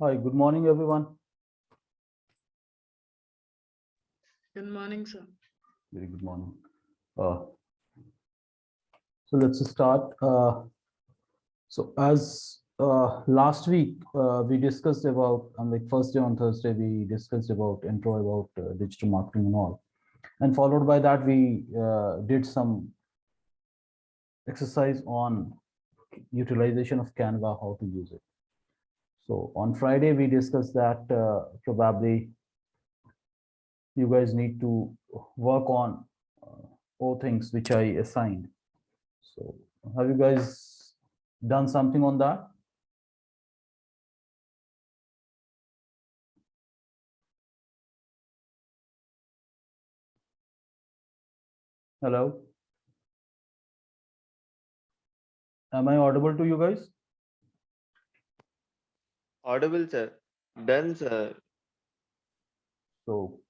Hi, good morning, everyone. Good morning, sir. Very good morning. So let's start. So as last week we discussed about on like first day on Thursday we discussed about intro about digital marketing and all, and followed by that we did some exercise on utilization of Canva, how to use it. So on Friday we discussed that probably you guys need to work on all things which I assigned. So have you guys done something on that? Hello? Am I audible to you guys? Audible, sir. Done, sir. So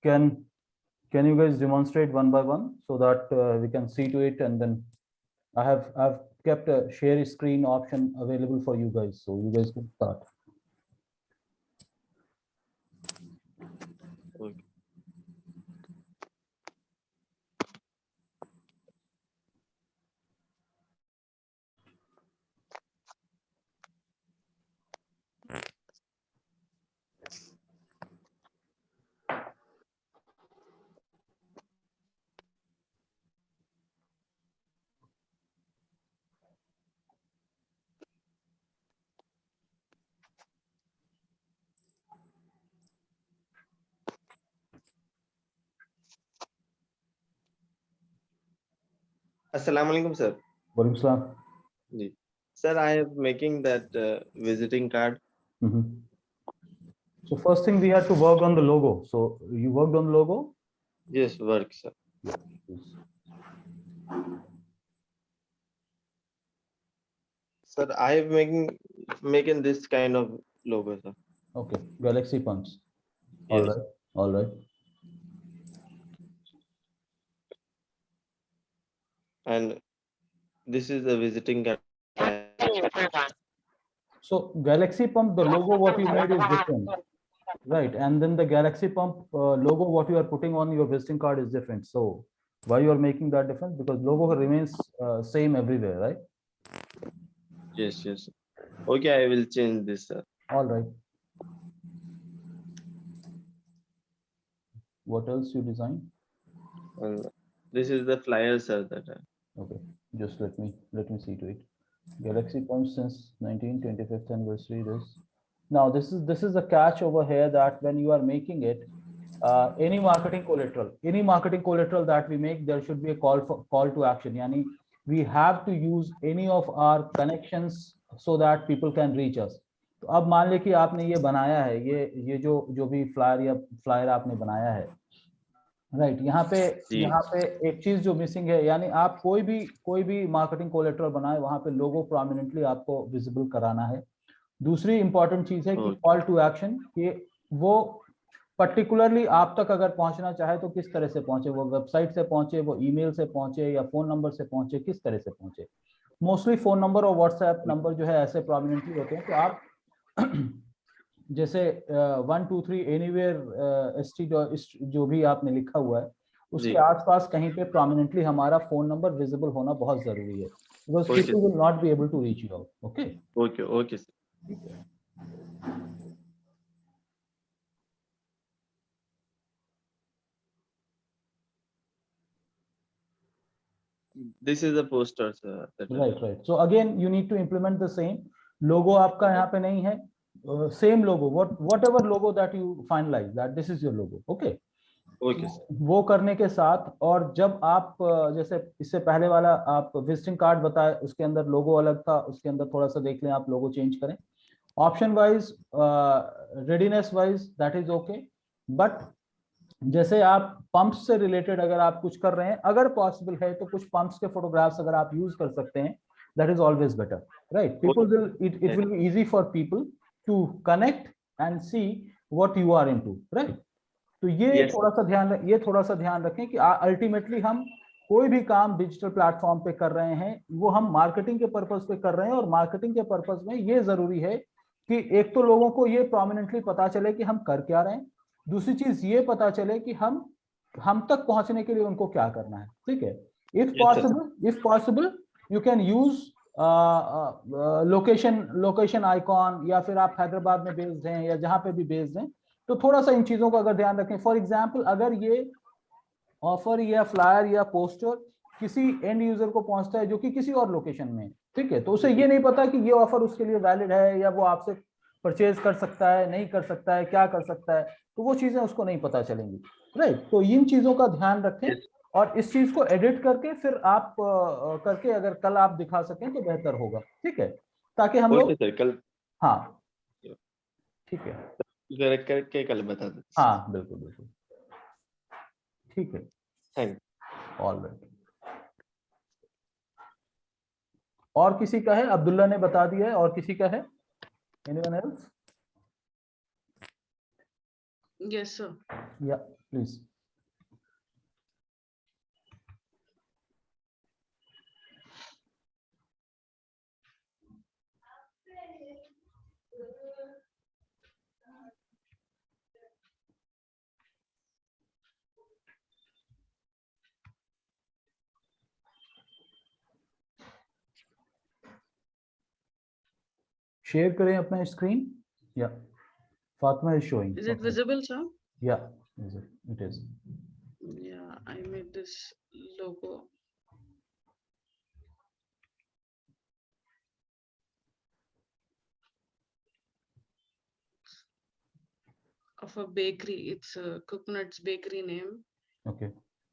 can you guys demonstrate one by one so that we can see to it, and then I've kept a share screen option available for you guys, so you guys can start. Okay. Assalamu alaikum, sir. Walaikum salam. Ji. Sir, I am making that visiting card. So first thing we had to work on the logo. So you worked on the logo? Yes, work, sir. Yes. Sir, I am making this kind of logo, sir. Okay, Galaxy Pumps. Yes. All right. All right. And this is the visiting card. So Galaxy Pump, the logo what you made is different, right? And then the Galaxy Pump logo what you are putting on your visiting card is different. So why you are making that difference? Because logo remains same everywhere, right? Yes, yes. Okay, I will change this, sir. All right. What else you design? And this is the flyer, sir. Okay, just let me see to it. Galaxy Pump since 1925th anniversary. This is the catch over here, that when you are making it, any marketing collateral that we make, there should be a call to action. Yani we have to use any of our connections so that people can reach us. तो अब मान ले कि आपने ये बनाया है, ये जो भी फ्लायर आपने बनाया है, राइट? यहाँ पे एक चीज जो मिसिंग है, यानी आप कोई भी मार्केटिंग कोलेटरल बनाए, वहां पे लोगो प्रोमिनेंटली आपको विजिबल कराना है। दूसरी इंपॉर्टेंट चीज है कि कॉल टू एक्शन, कि वो पर्टिकुलरली आप तक अगर पहुंचना चाहे तो किस तरह से पहुंचे, वो वेबसाइट से पहुंचे, वो ईमेल से पहुंचे, या फोन नंबर से पहुंचे, किस तरह से पहुंचे। मोस्टली फोन नंबर और व्हाट्सएप नंबर जो है ऐसे प्रोमिनेंटली होते हैं कि आप जैसे 123 एनीवेयर एसटी जो भी आपने लिखा हुआ है, उसके आसपास कहीं पे प्रोमिनेंटली हमारा फोन नंबर विजिबल होना बहुत जरूरी है, because people will not be able to reach you out. Okay okay okay sir. This is a poster, sir. Right. So again, you need to implement the same logo. आपका यहाँ पे नहीं है, same logo. Whatever logo that you finalize, that this is your logo. Okay. Okay. वो करने के साथ, और जब आप जैसे इससे पहले वाला आप विजिटिंग कार्ड बताए, उसके अंदर लोगो अलग था, उसके अंदर थोड़ा सा देख लें आप, लोगो चेंज करें। Option wise, readiness wise, that is okay. But जैसे आप पंप्स से रिलेटेड अगर आप कुछ कर रहे हैं, अगर पॉसिबल है तो कुछ पंप्स के फोटोग्राफ्स अगर आप यूज कर सकते हैं, that is always better, right? People will, it will be easy for people to connect and see what you are into, right? तो ये थोड़ा सा ध्यान रखें कि अल्टीमेटली हम कोई भी काम डिजिटल प्लेटफॉर्म पे कर रहे हैं, वो हम मार्केटिंग के पर्पस पे कर रहे हैं, और मार्केटिंग के पर्पस में ये जरूरी है कि एक तो लोगों को ये प्रोमिनेंटली पता चले कि हम कर क्या रहे हैं, दूसरी चीज ये पता चले कि हम तक पहुंचने के लिए उनको क्या करना है, ठीक है। If possible you can use location icon, या फिर आप हैदराबाद में बेस्ड हैं या जहां पे भी बेस्ड हैं, तो थोड़ा सा इन चीजों का अगर ध्यान रखें। फॉर एग्जाम्पल, अगर ये ऑफर या फ्लायर या पोस्टर किसी एंड यूजर को पहुंचता है जो कि किसी और लोकेशन में, ठीक है, तो उसे ये नहीं पता कि ये ऑफर उसके लिए वैलिड है या वो आपसे परचेज कर सकता है, नहीं कर सकता है, क्या कर सकता है, तो वो चीजें उसको नहीं पता चलेंगी, राइट। तो इन चीजों का ध्यान रखें और इस चीज को एडिट करके फिर आप करके अगर कल आप दिखा सकें तो बेहतर होगा, ठीक है, ताकि हम लोग, सर कल, हाँ ठीक है, करेक्ट करके कल बता दो। हाँ बिल्कुल बिल्कुल, ठीक है, थैंक। All right. और किसी का है? अब्दुल्ला ने बता दिया है, और किसी का है? Anyone else? Yes, sir. या प्लीज। शेयर करें अपना स्क्रीन, या Fatima is showing. Is it visible, sir? या it is. Yeah, I made this logo. Of a bakery. It's a Coconut's bakery name. Okay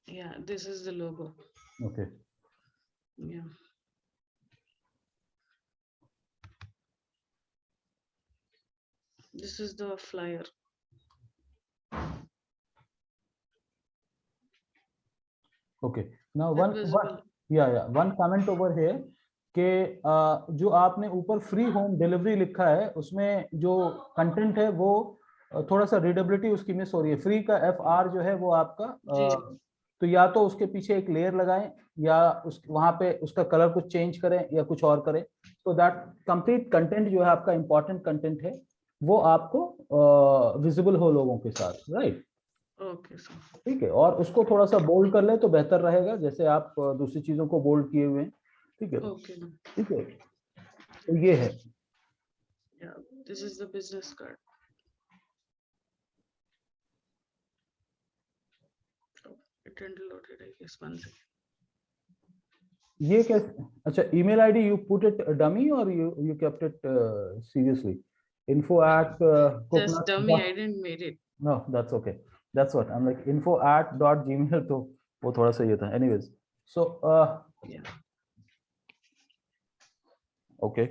Yeah, this is the logo. Okay, Yeah. This is the flyer. Okay. Now Is it visible? One comment over here कि जो आपने ऊपर free home delivery लिखा है उसमें जो content है वो थोड़ा सा रीडेबिलिटी उसकी मिस हो रही है। फ्री का FR जो है वो आपका जी। तो या तो उसके पीछे एक लेयर लगाएं या उस वहां पे उसका कलर कुछ चेंज करें या कुछ और करें, तो दैट कंप्लीट कंटेंट जो है आपका इंपॉर्टेंट कंटेंट है वो आपको विजिबल हो लोगों के साथ, राइट। Okay, sir. ठीक है, और उसको थोड़ा सा बोल्ड कर ले तो बेहतर रहेगा, जैसे आप दूसरी चीजों को बोल्ड किए हुए हैं, ठीक है, Okay. ठीक है। तो ये है, Yeah, this is the business card. Oh, it didn't load it, I guess. 1 second. ये कैसे? अच्छा, email ID you put it dummy और you kept it seriously? Just dummy, I didn't made it. No, that's okay. That's what I'm like, info@gmail, तो वो थोड़ा सा ये था। Anyways, so Yeah. okay.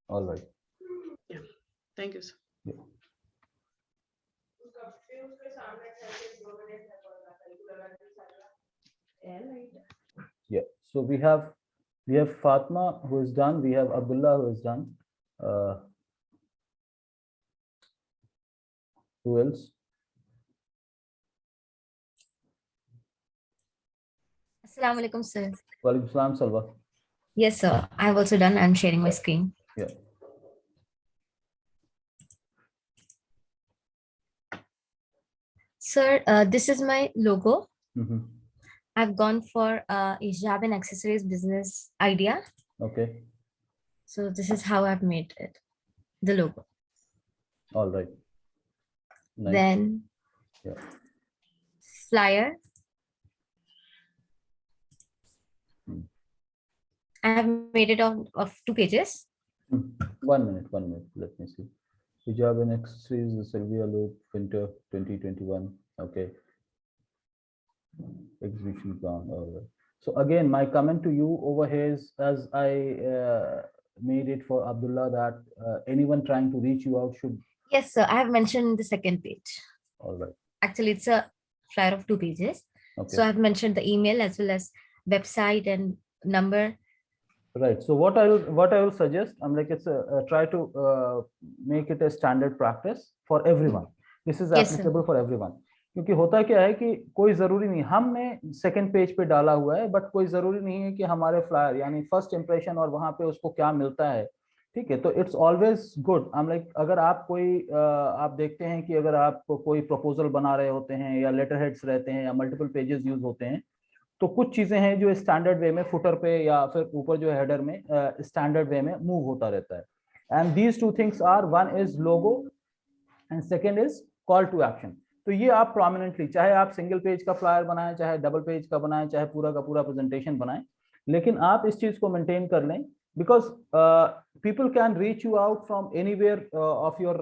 All right. Yeah. Thank you, sir. Yeah. Yeah. So we have Fatma who is done. We have Abdullah who is done. Who else? Assalamu alaikum, sir. Walaikum salam, Salwa. Yes, sir. I have also done. I'm sharing my screen. Yeah. Sir, this is my logo. Mm-hmm. I've gone for hijab and accessories business idea. Okay. So this is how I've made it, the logo. All right. Nice. Then Yeah. flyer. I have made it of 2 pages. 1 minute. Let me see. Hijab and accessories, the Sylvia Loop, winter 2021. Okay. Exhibition plan. All right. So again, my comment to you over here is, as I made it for Abdullah, that anyone trying to reach you out should. Yes, sir. I have mentioned the second page. All right. Actually, it's a flyer of 2 pages. Okay. So I've mentioned the email as well as website and number. Right. So what I will suggest, I'm like, it's try to make it a standard practice for everyone. This is Yes, sir. applicable for everyone. क्योंकि होता क्या है कि कोई जरूरी नहीं, हमने second page पे डाला हुआ है, बट कोई जरूरी नहीं है कि हमारे फ्लायर यानी फर्स्ट इंप्रेशन और वहां पे उसको क्या मिलता है, ठीक है। तो it's always good, I am like, अगर आप कोई आप देखते हैं कि अगर आप कोई प्रपोजल बना रहे होते हैं या लेटर हेड्स रहते हैं या मल्टीपल पेजेस यूज होते हैं, तो कुछ चीजें हैं जो स्टैंडर्ड वे में फुटर पे या फिर ऊपर जो हेडर में स्टैंडर्ड वे में मूव होता रहता है। And these two things are, one is logo and second is call to action. तो ये आप प्रोमिनेंटली, चाहे आप सिंगल पेज का फ्लायर बनाएं, चाहे डबल पेज का बनाएं, चाहे पूरा का पूरा प्रेजेंटेशन बनाएं, लेकिन आप इस चीज को मेंटेन कर लें, because people can reach you out from anywhere of your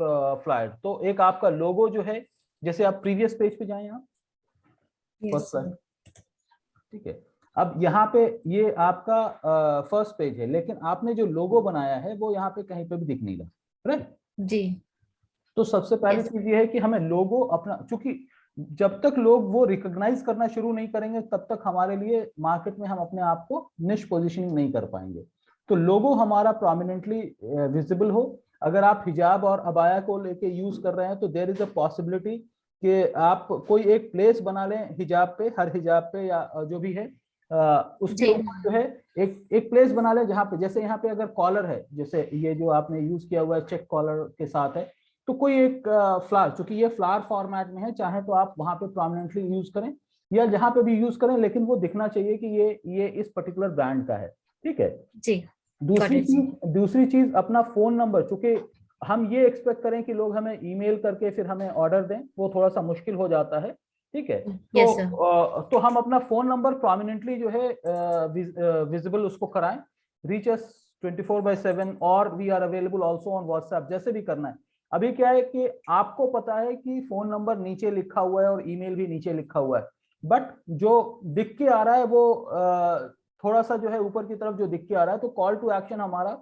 flyer. तो एक आपका लोगो जो है, जैसे आप प्रीवियस पेज पे जाएं, आप Yes, फर्स्ट sir. स्लाइड, ठीक है। अब यहाँ पे ये आपका फर्स्ट पेज है, लेकिन आपने जो लोगो बनाया है वो यहाँ पे कहीं पे भी दिख नहीं रहा, राइट। जी. तो सबसे पहली Yes. चीज ये है कि हमें लोगो अपना, चूंकि जब तक लोग वो रिकॉग्नाइज करना शुरू नहीं करेंगे तब तक हमारे लिए मार्केट में हम अपने आप को निश पोजीशनिंग नहीं कर पाएंगे। तो लोगो हमारा प्रोमिनेंटली विजिबल हो। अगर आप हिजाब और अबाया को लेके यूज कर रहे हैं तो देयर इज अ पॉसिबिलिटी कि आप कोई एक प्लेस बना लें हिजाब पे, हर हिजाब पे या जो भी है उसके जी. ऊपर जो है एक प्लेस बना लें जहाँ पे, जैसे यहाँ पे अगर कॉलर है, जैसे ये जो आपने यूज किया हुआ है चेक कॉलर के साथ है, तो कोई एक फ्लावर, चूंकि ये फ्लावर फॉर्मेट में है, चाहे तो आप वहां पे प्रोमिनेंटली यूज करें या जहां पे भी यूज करें, लेकिन वो दिखना चाहिए कि ये इस पर्टिकुलर ब्रांड का है, ठीक है। जी. Got it. दूसरी चीज अपना फोन नंबर, चूंकि हम ये एक्सपेक्ट करें कि लोग हमें ईमेल करके फिर हमें ऑर्डर दें, वो थोड़ा सा मुश्किल हो जाता है, ठीक है। Yes, sir. तो हम अपना फोन नंबर प्रोमिनेंटली जो है विजिबल उसको कराएं, रीच अस 24/7, और we are available also on WhatsApp, जैसे भी करना है। अभी क्या है कि आपको पता है कि फोन नंबर नीचे लिखा हुआ है और ईमेल भी नीचे लिखा हुआ है, बट जो दिख के आ रहा है वो थोड़ा सा जो है ऊपर की तरफ जो दिख के आ रहा है। तो कॉल टू एक्शन हमारा,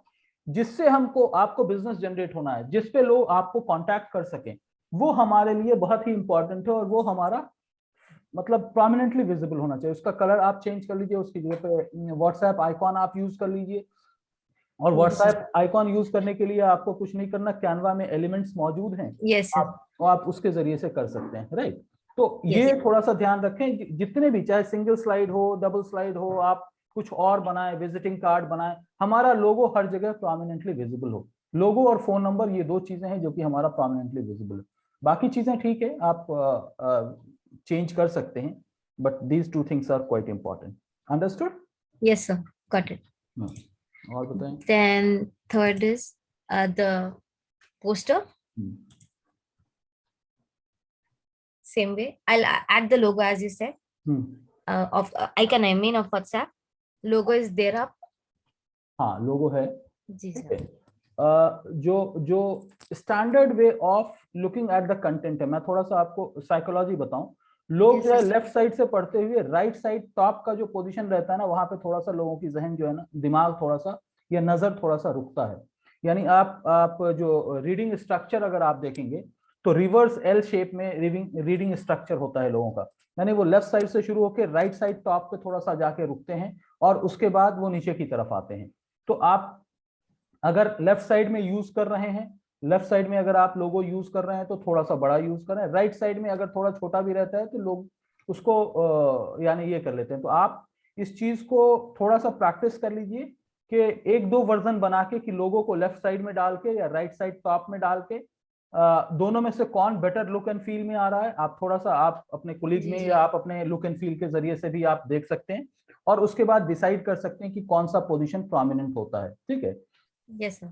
जिससे हमको आपको बिजनेस जनरेट होना है, जिस पे लोग आपको कांटेक्ट कर सकें, वो हमारे लिए बहुत ही इंपॉर्टेंट है, और वो हमारा मतलब प्रोमिनेंटली विजिबल होना चाहिए। उसका कलर आप चेंज कर लीजिए, उसकी जगह पे व्हाट्सएप आइकॉन आप यूज कर लीजिए, और व्हाट्सएप आइकॉन यूज करने के लिए आपको कुछ नहीं करना, कैनवा में एलिमेंट्स मौजूद हैं, Yes, sir. आप उसके जरिए से कर सकते हैं, राइट। तो Yes. ये थोड़ा सा ध्यान रखें, जितने भी, चाहे सिंगल स्लाइड हो, डबल स्लाइड हो, आप कुछ और बनाएं, विजिटिंग कार्ड बनाएं, हमारा लोगो हर जगह प्रोमिनेंटली विजिबल हो। लोगो और फोन नंबर, ये दो चीजें हैं जो कि हमारा प्रोमिनेंटली विजिबल है। बाकी चीजें ठीक है, आप चेंज कर सकते हैं, but these two things are quite important. Understood? Yes, sir. Got it. और बताएं। Then third is the poster. Same way. I'll add the logo as you said. Of icon, I mean, of WhatsApp. Logo is there up. हाँ, लोगो है, जी ठीक sir. है। जो standard way of looking at the content है, मैं थोड़ा सा आपको साइकोलॉजी बताऊं। लोग Yes, जो है yes. लेफ्ट साइड से पढ़ते हुए राइट साइड टॉप का जो पोजीशन रहता है ना, वहां पे थोड़ा सा लोगों की जहन जो है ना, दिमाग थोड़ा सा या नजर थोड़ा सा रुकता है। यानी आप जो रीडिंग स्ट्रक्चर अगर आप देखेंगे तो रिवर्स एल शेप में रीडिंग स्ट्रक्चर होता है लोगों का, यानी वो लेफ्ट साइड से शुरू होकर राइट साइड टॉप पे थोड़ा सा जाके रुकते हैं, और उसके बाद वो नीचे की तरफ आते हैं। तो आप अगर लेफ्ट साइड में यूज कर रहे हैं, लेफ्ट साइड में अगर आप लोगो यूज कर रहे हैं तो थोड़ा सा बड़ा यूज करें, राइट साइड में अगर थोड़ा छोटा भी रहता है तो लोग उसको यानी ये कर लेते हैं। तो आप इस चीज को थोड़ा सा प्रैक्टिस कर लीजिए कि एक दो वर्जन बना के, कि लोगों को लेफ्ट साइड में डाल के या राइट साइड टॉप में डाल के, दोनों में से कौन बेटर लुक एंड फील में आ रहा है, आप थोड़ा सा आप अपने कोलीग में या आप अपने लुक एंड फील के जरिए से भी आप देख सकते हैं, और उसके बाद डिसाइड कर सकते हैं कि कौन सा पोजीशन प्रोमिनेंट होता है, ठीक है। Yes, sir.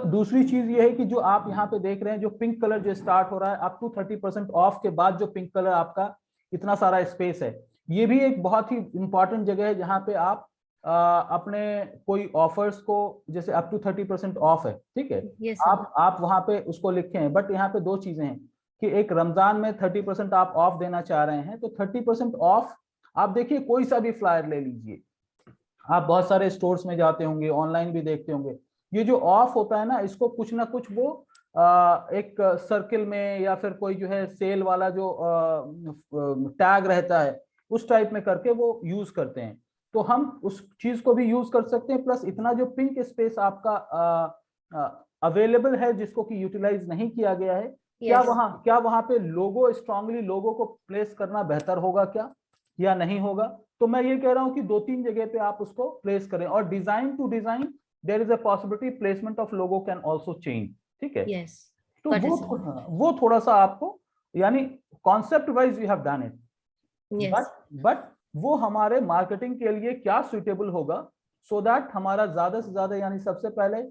दूसरी चीज ये है कि जो आप यहाँ पे देख रहे हैं, जो पिंक कलर जो स्टार्ट हो रहा है अप टू 30% ऑफ के बाद, जो पिंक कलर आपका इतना सारा स्पेस है, ये भी एक बहुत ही इंपॉर्टेंट जगह है जहां पे आप अपने कोई ऑफर्स को, जैसे अप टू 30% ऑफ है, ठीक है, Yes, sir. आप वहां पे उसको लिखे हैं। बट यहाँ पे दो चीजें हैं कि एक रमजान में 30% आप ऑफ देना चाह रहे हैं, तो 30% ऑफ आप देखिए, कोई सा भी फ्लायर ले लीजिए, आप बहुत सारे स्टोर्स में जाते होंगे, ऑनलाइन भी देखते होंगे, ये जो ऑफ होता है ना, इसको कुछ ना कुछ वो एक सर्किल में या फिर कोई जो है सेल वाला जो टैग रहता है, उस टाइप में करके वो यूज करते हैं। तो हम उस चीज को भी यूज कर सकते हैं, प्लस इतना जो पिंक स्पेस आपका अवेलेबल है जिसको कि यूटिलाइज नहीं किया गया है, Yes. क्या वहां पे लोगो स्ट्रांगली लोगो को प्लेस करना बेहतर होगा क्या या नहीं होगा? तो मैं ये कह रहा हूं कि 2-3 जगह पे आप उसको प्लेस करें, और design to design there is a possibility placement of logo can also change, ठीक है? Yes. तो Got it, sir. वो थोड़ा सा आपको, यानी concept wise you have done it, Yes. But वो हमारे मार्केटिंग के लिए क्या सुइटेबल होगा, सो दैट हमारा ज्यादा से ज्यादा, यानी सबसे पहले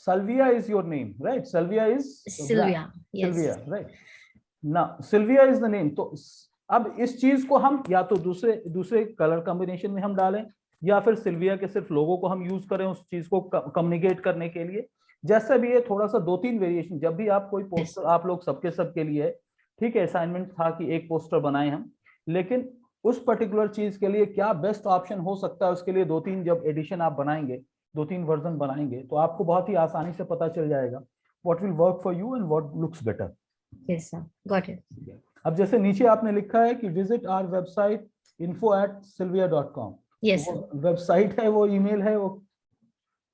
Salvia is your name, right? Salvia is Sylvia. Yes. Sylvia, right? Now Sylvia is the name. तो अब इस चीज को हम या तो दूसरे कलर कॉम्बिनेशन में हम डालें, या फिर सिल्विया के सिर्फ लोगो को हम यूज करें उस चीज को कम्युनिकेट करने के लिए। जैसा भी है, थोड़ा सा 2-3 वेरिएशन, जब भी आप कोई पोस्टर, आप लोग सबके लिए है, ठीक है, असाइनमेंट था कि एक पोस्टर बनाए हम, लेकिन उस पर्टिकुलर चीज के लिए क्या बेस्ट ऑप्शन हो सकता है, उसके लिए 2-3 जब एडिशन आप बनाएंगे, 2-3 वर्जन बनाएंगे, तो आपको बहुत ही आसानी से पता चल जाएगा what will work for you and what looks better. Yes, sir. Got it. अब जैसे नीचे आपने लिखा है कि visit our website info@sylvia.com, Yes, sir. वो वेबसाइट है, वो ईमेल है, वो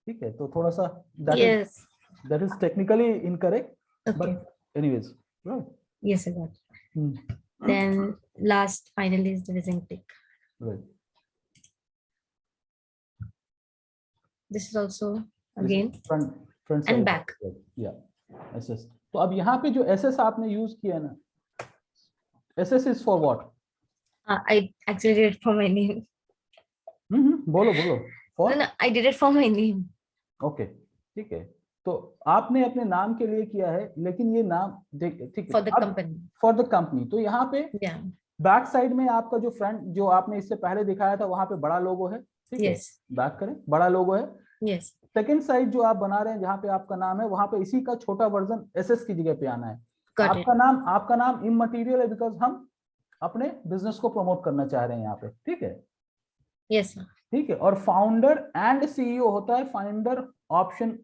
ठीक है, तो थोड़ा सा Yes. that is technically incorrect, Okay. but anyways, right? Yes, sir. Got it. Then last finally is the visiting tick. Right. This is also This is again front and side. back. Yeah, SS. तो अब यहाँ पे जो SS आपने use किया ना, SS is for what? I actually did it for my name. बोलो for? No, I did it for my name. Okay, ठीक है, तो आपने अपने नाम के लिए किया है, लेकिन ये नाम ठीक है, For the company. For the company. तो यहाँ पे Yeah. बैक साइड में आपका जो फ्रंट, जो आपने इससे पहले दिखाया था, वहां पे बड़ा लोगो है, ठीक है, Yes. बैक करें, बड़ा लोगो है। Yes. सेकंड साइड जो आप बना रहे हैं, जहाँ पे आपका नाम है, वहां पे इसी का छोटा वर्जन SS की जगह पे आना है। Got it. आपका नाम इमटेरियल है, बिकॉज हम अपने बिजनेस को प्रमोट करना चाह रहे हैं यहाँ पे, ठीक है? Yes, sir. ठीक है, और फाउंडर एंड CEO होता है, फाउंडर ऑप्शन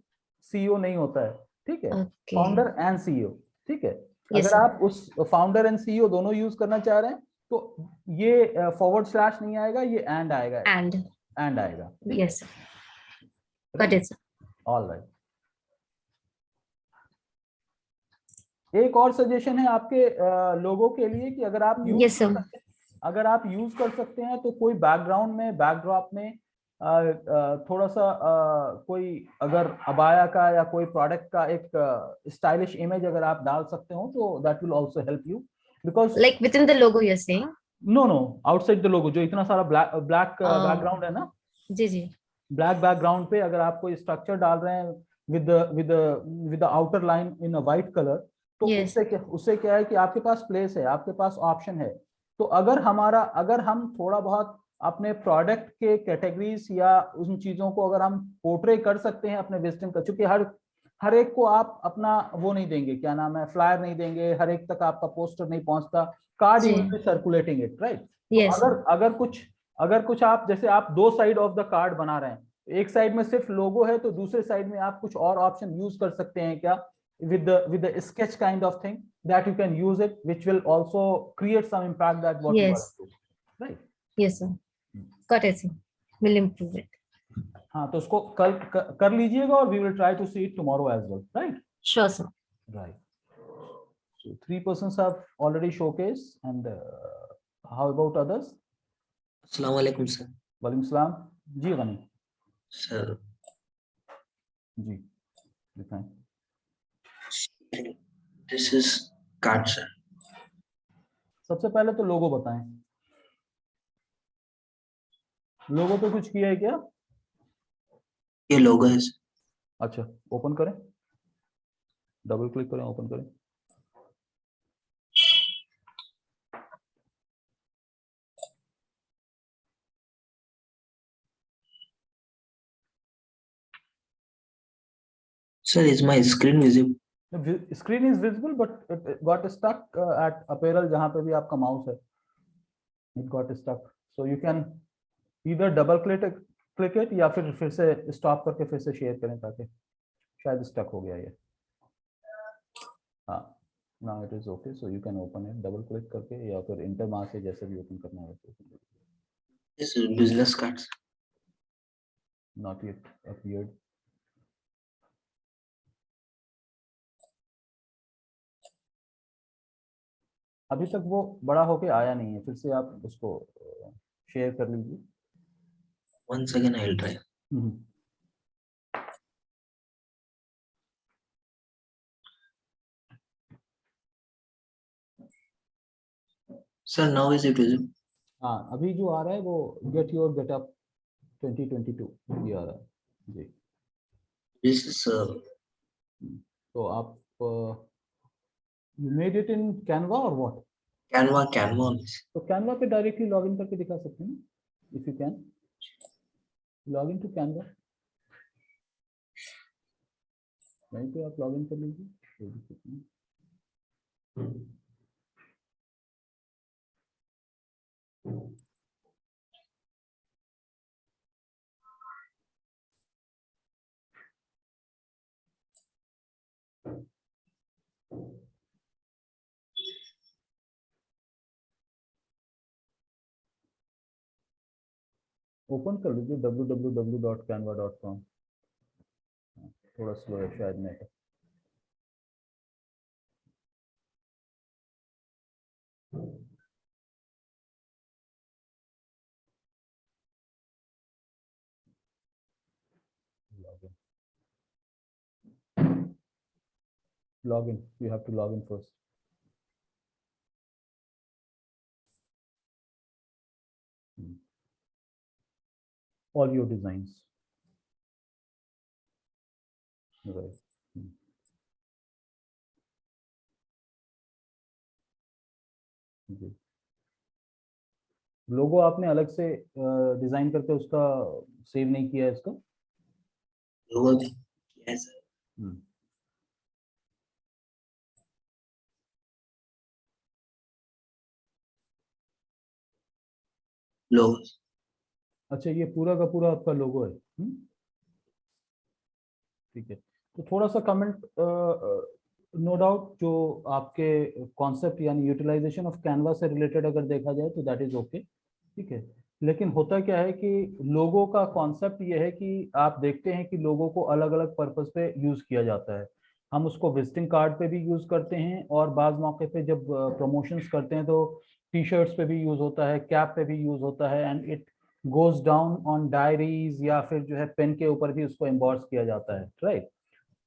CEO नहीं होता है, ठीक है? Okay. फाउंडर एंड CEO, ठीक है? Yes, अगर sir. आप उस फाउंडर एंड CEO दोनों यूज करना चाह रहे हैं, तो ये फॉरवर्ड स्लैश नहीं आएगा, ये एंड आएगा, And एंड आएगा, ठीक yes, sir. है? Got it, sir. All right. एक और सजेशन है आपके लोगों के लिए कि अगर आप Yes, sir. यूज कर सकते हैं, तो कोई बैकग्राउंड में, बैकड्रॉप में थोड़ा सा कोई अगर अबाया का या कोई प्रोडक्ट का एक स्टाइलिश इमेज अगर आप डाल सकते हो, तो that will also help you, because Like within the logo, you're saying? No outside the logo, जो इतना सारा ब्लैक बैकग्राउंड है ना, जी. ब्लैक बैकग्राउंड पे अगर आप कोई स्ट्रक्चर डाल रहे हैं with the outer line in a white colour, तो Yes. उससे क्या है कि आपके पास प्लेस है, आपके पास ऑप्शन है। तो अगर हम थोड़ा बहुत अपने प्रोडक्ट के कैटेगरीज या उन चीजों को अगर हम पोर्ट्रे कर सकते हैं अपने विजिटिंग का, चूंकि हर एक को आप अपना वो नहीं देंगे, क्या नाम है, फ्लायर नहीं देंगे, हर एक तक आपका पोस्टर नहीं पहुंचता, कार्ड जी. You will be circulating it, right? Yes. तो अगर कुछ आप, जैसे आप 2 साइड ऑफ द कार्ड बना रहे हैं, एक साइड में सिर्फ लोगो है, तो दूसरे साइड में आप कुछ और ऑप्शन यूज कर सकते हैं क्या, with the sketch kind of thing that you can use it, which will also create some impact that what you Yes. want to do, right? Yes, sir. Got it, sir. Will improve it. हाँ, तो उसको कल कर लीजिएगा, और we will try to see it tomorrow as well, right? Sure, sir. Right. So 3 persons have already showcased, and how about others? अस्सलाम वालेकुम sir. वालेकुम सलाम जी, गनी सर जी, दिखाएं। This is called sir. सबसे पहले तो लोगो बताएं, लोगो पे कुछ किया है क्या? ये लोगो है सर। अच्छा, ओपन करें, डबल क्लिक करें, ओपन करें। Sir, is my screen visible? The screen is visible, but it got stuck at apparel, जहां पे भी आपका माउस है, it got stuck. So you can either double click it, या फिर से स्टॉप करके फिर से शेयर करें, ताकि शायद स्टक हो गया ये। हाँ, now it is okay, so you can open it, double click करके, या फिर इंटर मार से जैसे भी ओपन करना है वैसे open करिए। This is business cards. Not yet appeared. अभी तक वो बड़ा होके आया नहीं है, फिर से आप उसको शेयर कर लीजिए। Once again, I'll try. Sir, now is it visible? हाँ, अभी जो आ रहा है वो गेट योर गेटअप 2022 ये आ रहा है जी। This is तो आप you made it in Canva or what? Canva. तो Canva पे डायरेक्टली लॉगिन करके दिखा सकते हैं, if you can log in to Canva, वहीं पे आप लॉगिन कर लीजिए, कोई दिक्कत नहीं। ओपन कर लीजिए www.canva.com। थोड़ा स्लो है शायद net. Login, you have to log in first. All your designs, right? लोगो आपने अलग से डिजाइन करके उसका सेव नहीं किया है इसका? logo. Yes, sir. Logo. अच्छा, ये पूरा का पूरा आपका लोगो है। ठीक है, तो थोड़ा सा कमेंट, नो डाउट जो आपके कॉन्सेप्ट यानी यूटिलाइजेशन ऑफ कैनवा से रिलेटेड अगर देखा जाए तो दैट इज ओके, ठीक है। लेकिन होता क्या है कि लोगो का कॉन्सेप्ट ये है कि आप देखते हैं कि लोगों को अलग अलग पर्पस पे यूज किया जाता है। हम उसको विजिटिंग कार्ड पे भी यूज करते हैं, और बाज मौके पे जब प्रमोशंस करते हैं तो टी शर्ट्स पे भी यूज होता है, कैप पे भी यूज होता है, and it goes down on diaries या फिर जो है पेन के ऊपर भी उसको एम्बॉर्स किया जाता है, राइट।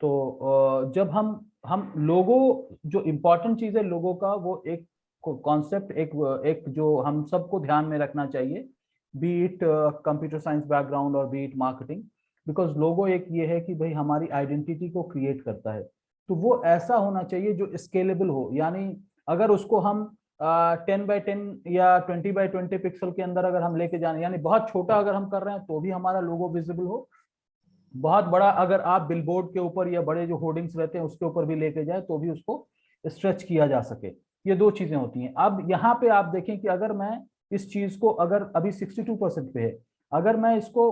तो जब हम लोगो, जो इम्पोर्टेंट चीज है लोगो का, वो एक कॉन्सेप्ट, एक जो हम सबको ध्यान में रखना चाहिए, B it computer science background और बी इट मार्केटिंग, बिकॉज लोगो एक ये है कि भाई हमारी आइडेंटिटी को क्रिएट करता है। तो वो ऐसा होना चाहिए जो स्केलेबल हो, यानी अगर उसको हम 10x10 या 20x20 पिक्सल के अंदर अगर हम लेके जाने, यानी बहुत छोटा अगर हम कर रहे हैं तो भी हमारा लोगो विजिबल हो, बहुत बड़ा अगर आप बिलबोर्ड के ऊपर या बड़े जो होर्डिंग्स रहते हैं उसके ऊपर भी लेके जाए तो भी उसको स्ट्रेच किया जा सके। ये दो चीजें होती हैं। अब यहाँ पे आप देखें कि अगर मैं इस चीज को, अगर अभी 62% पे है, अगर मैं इसको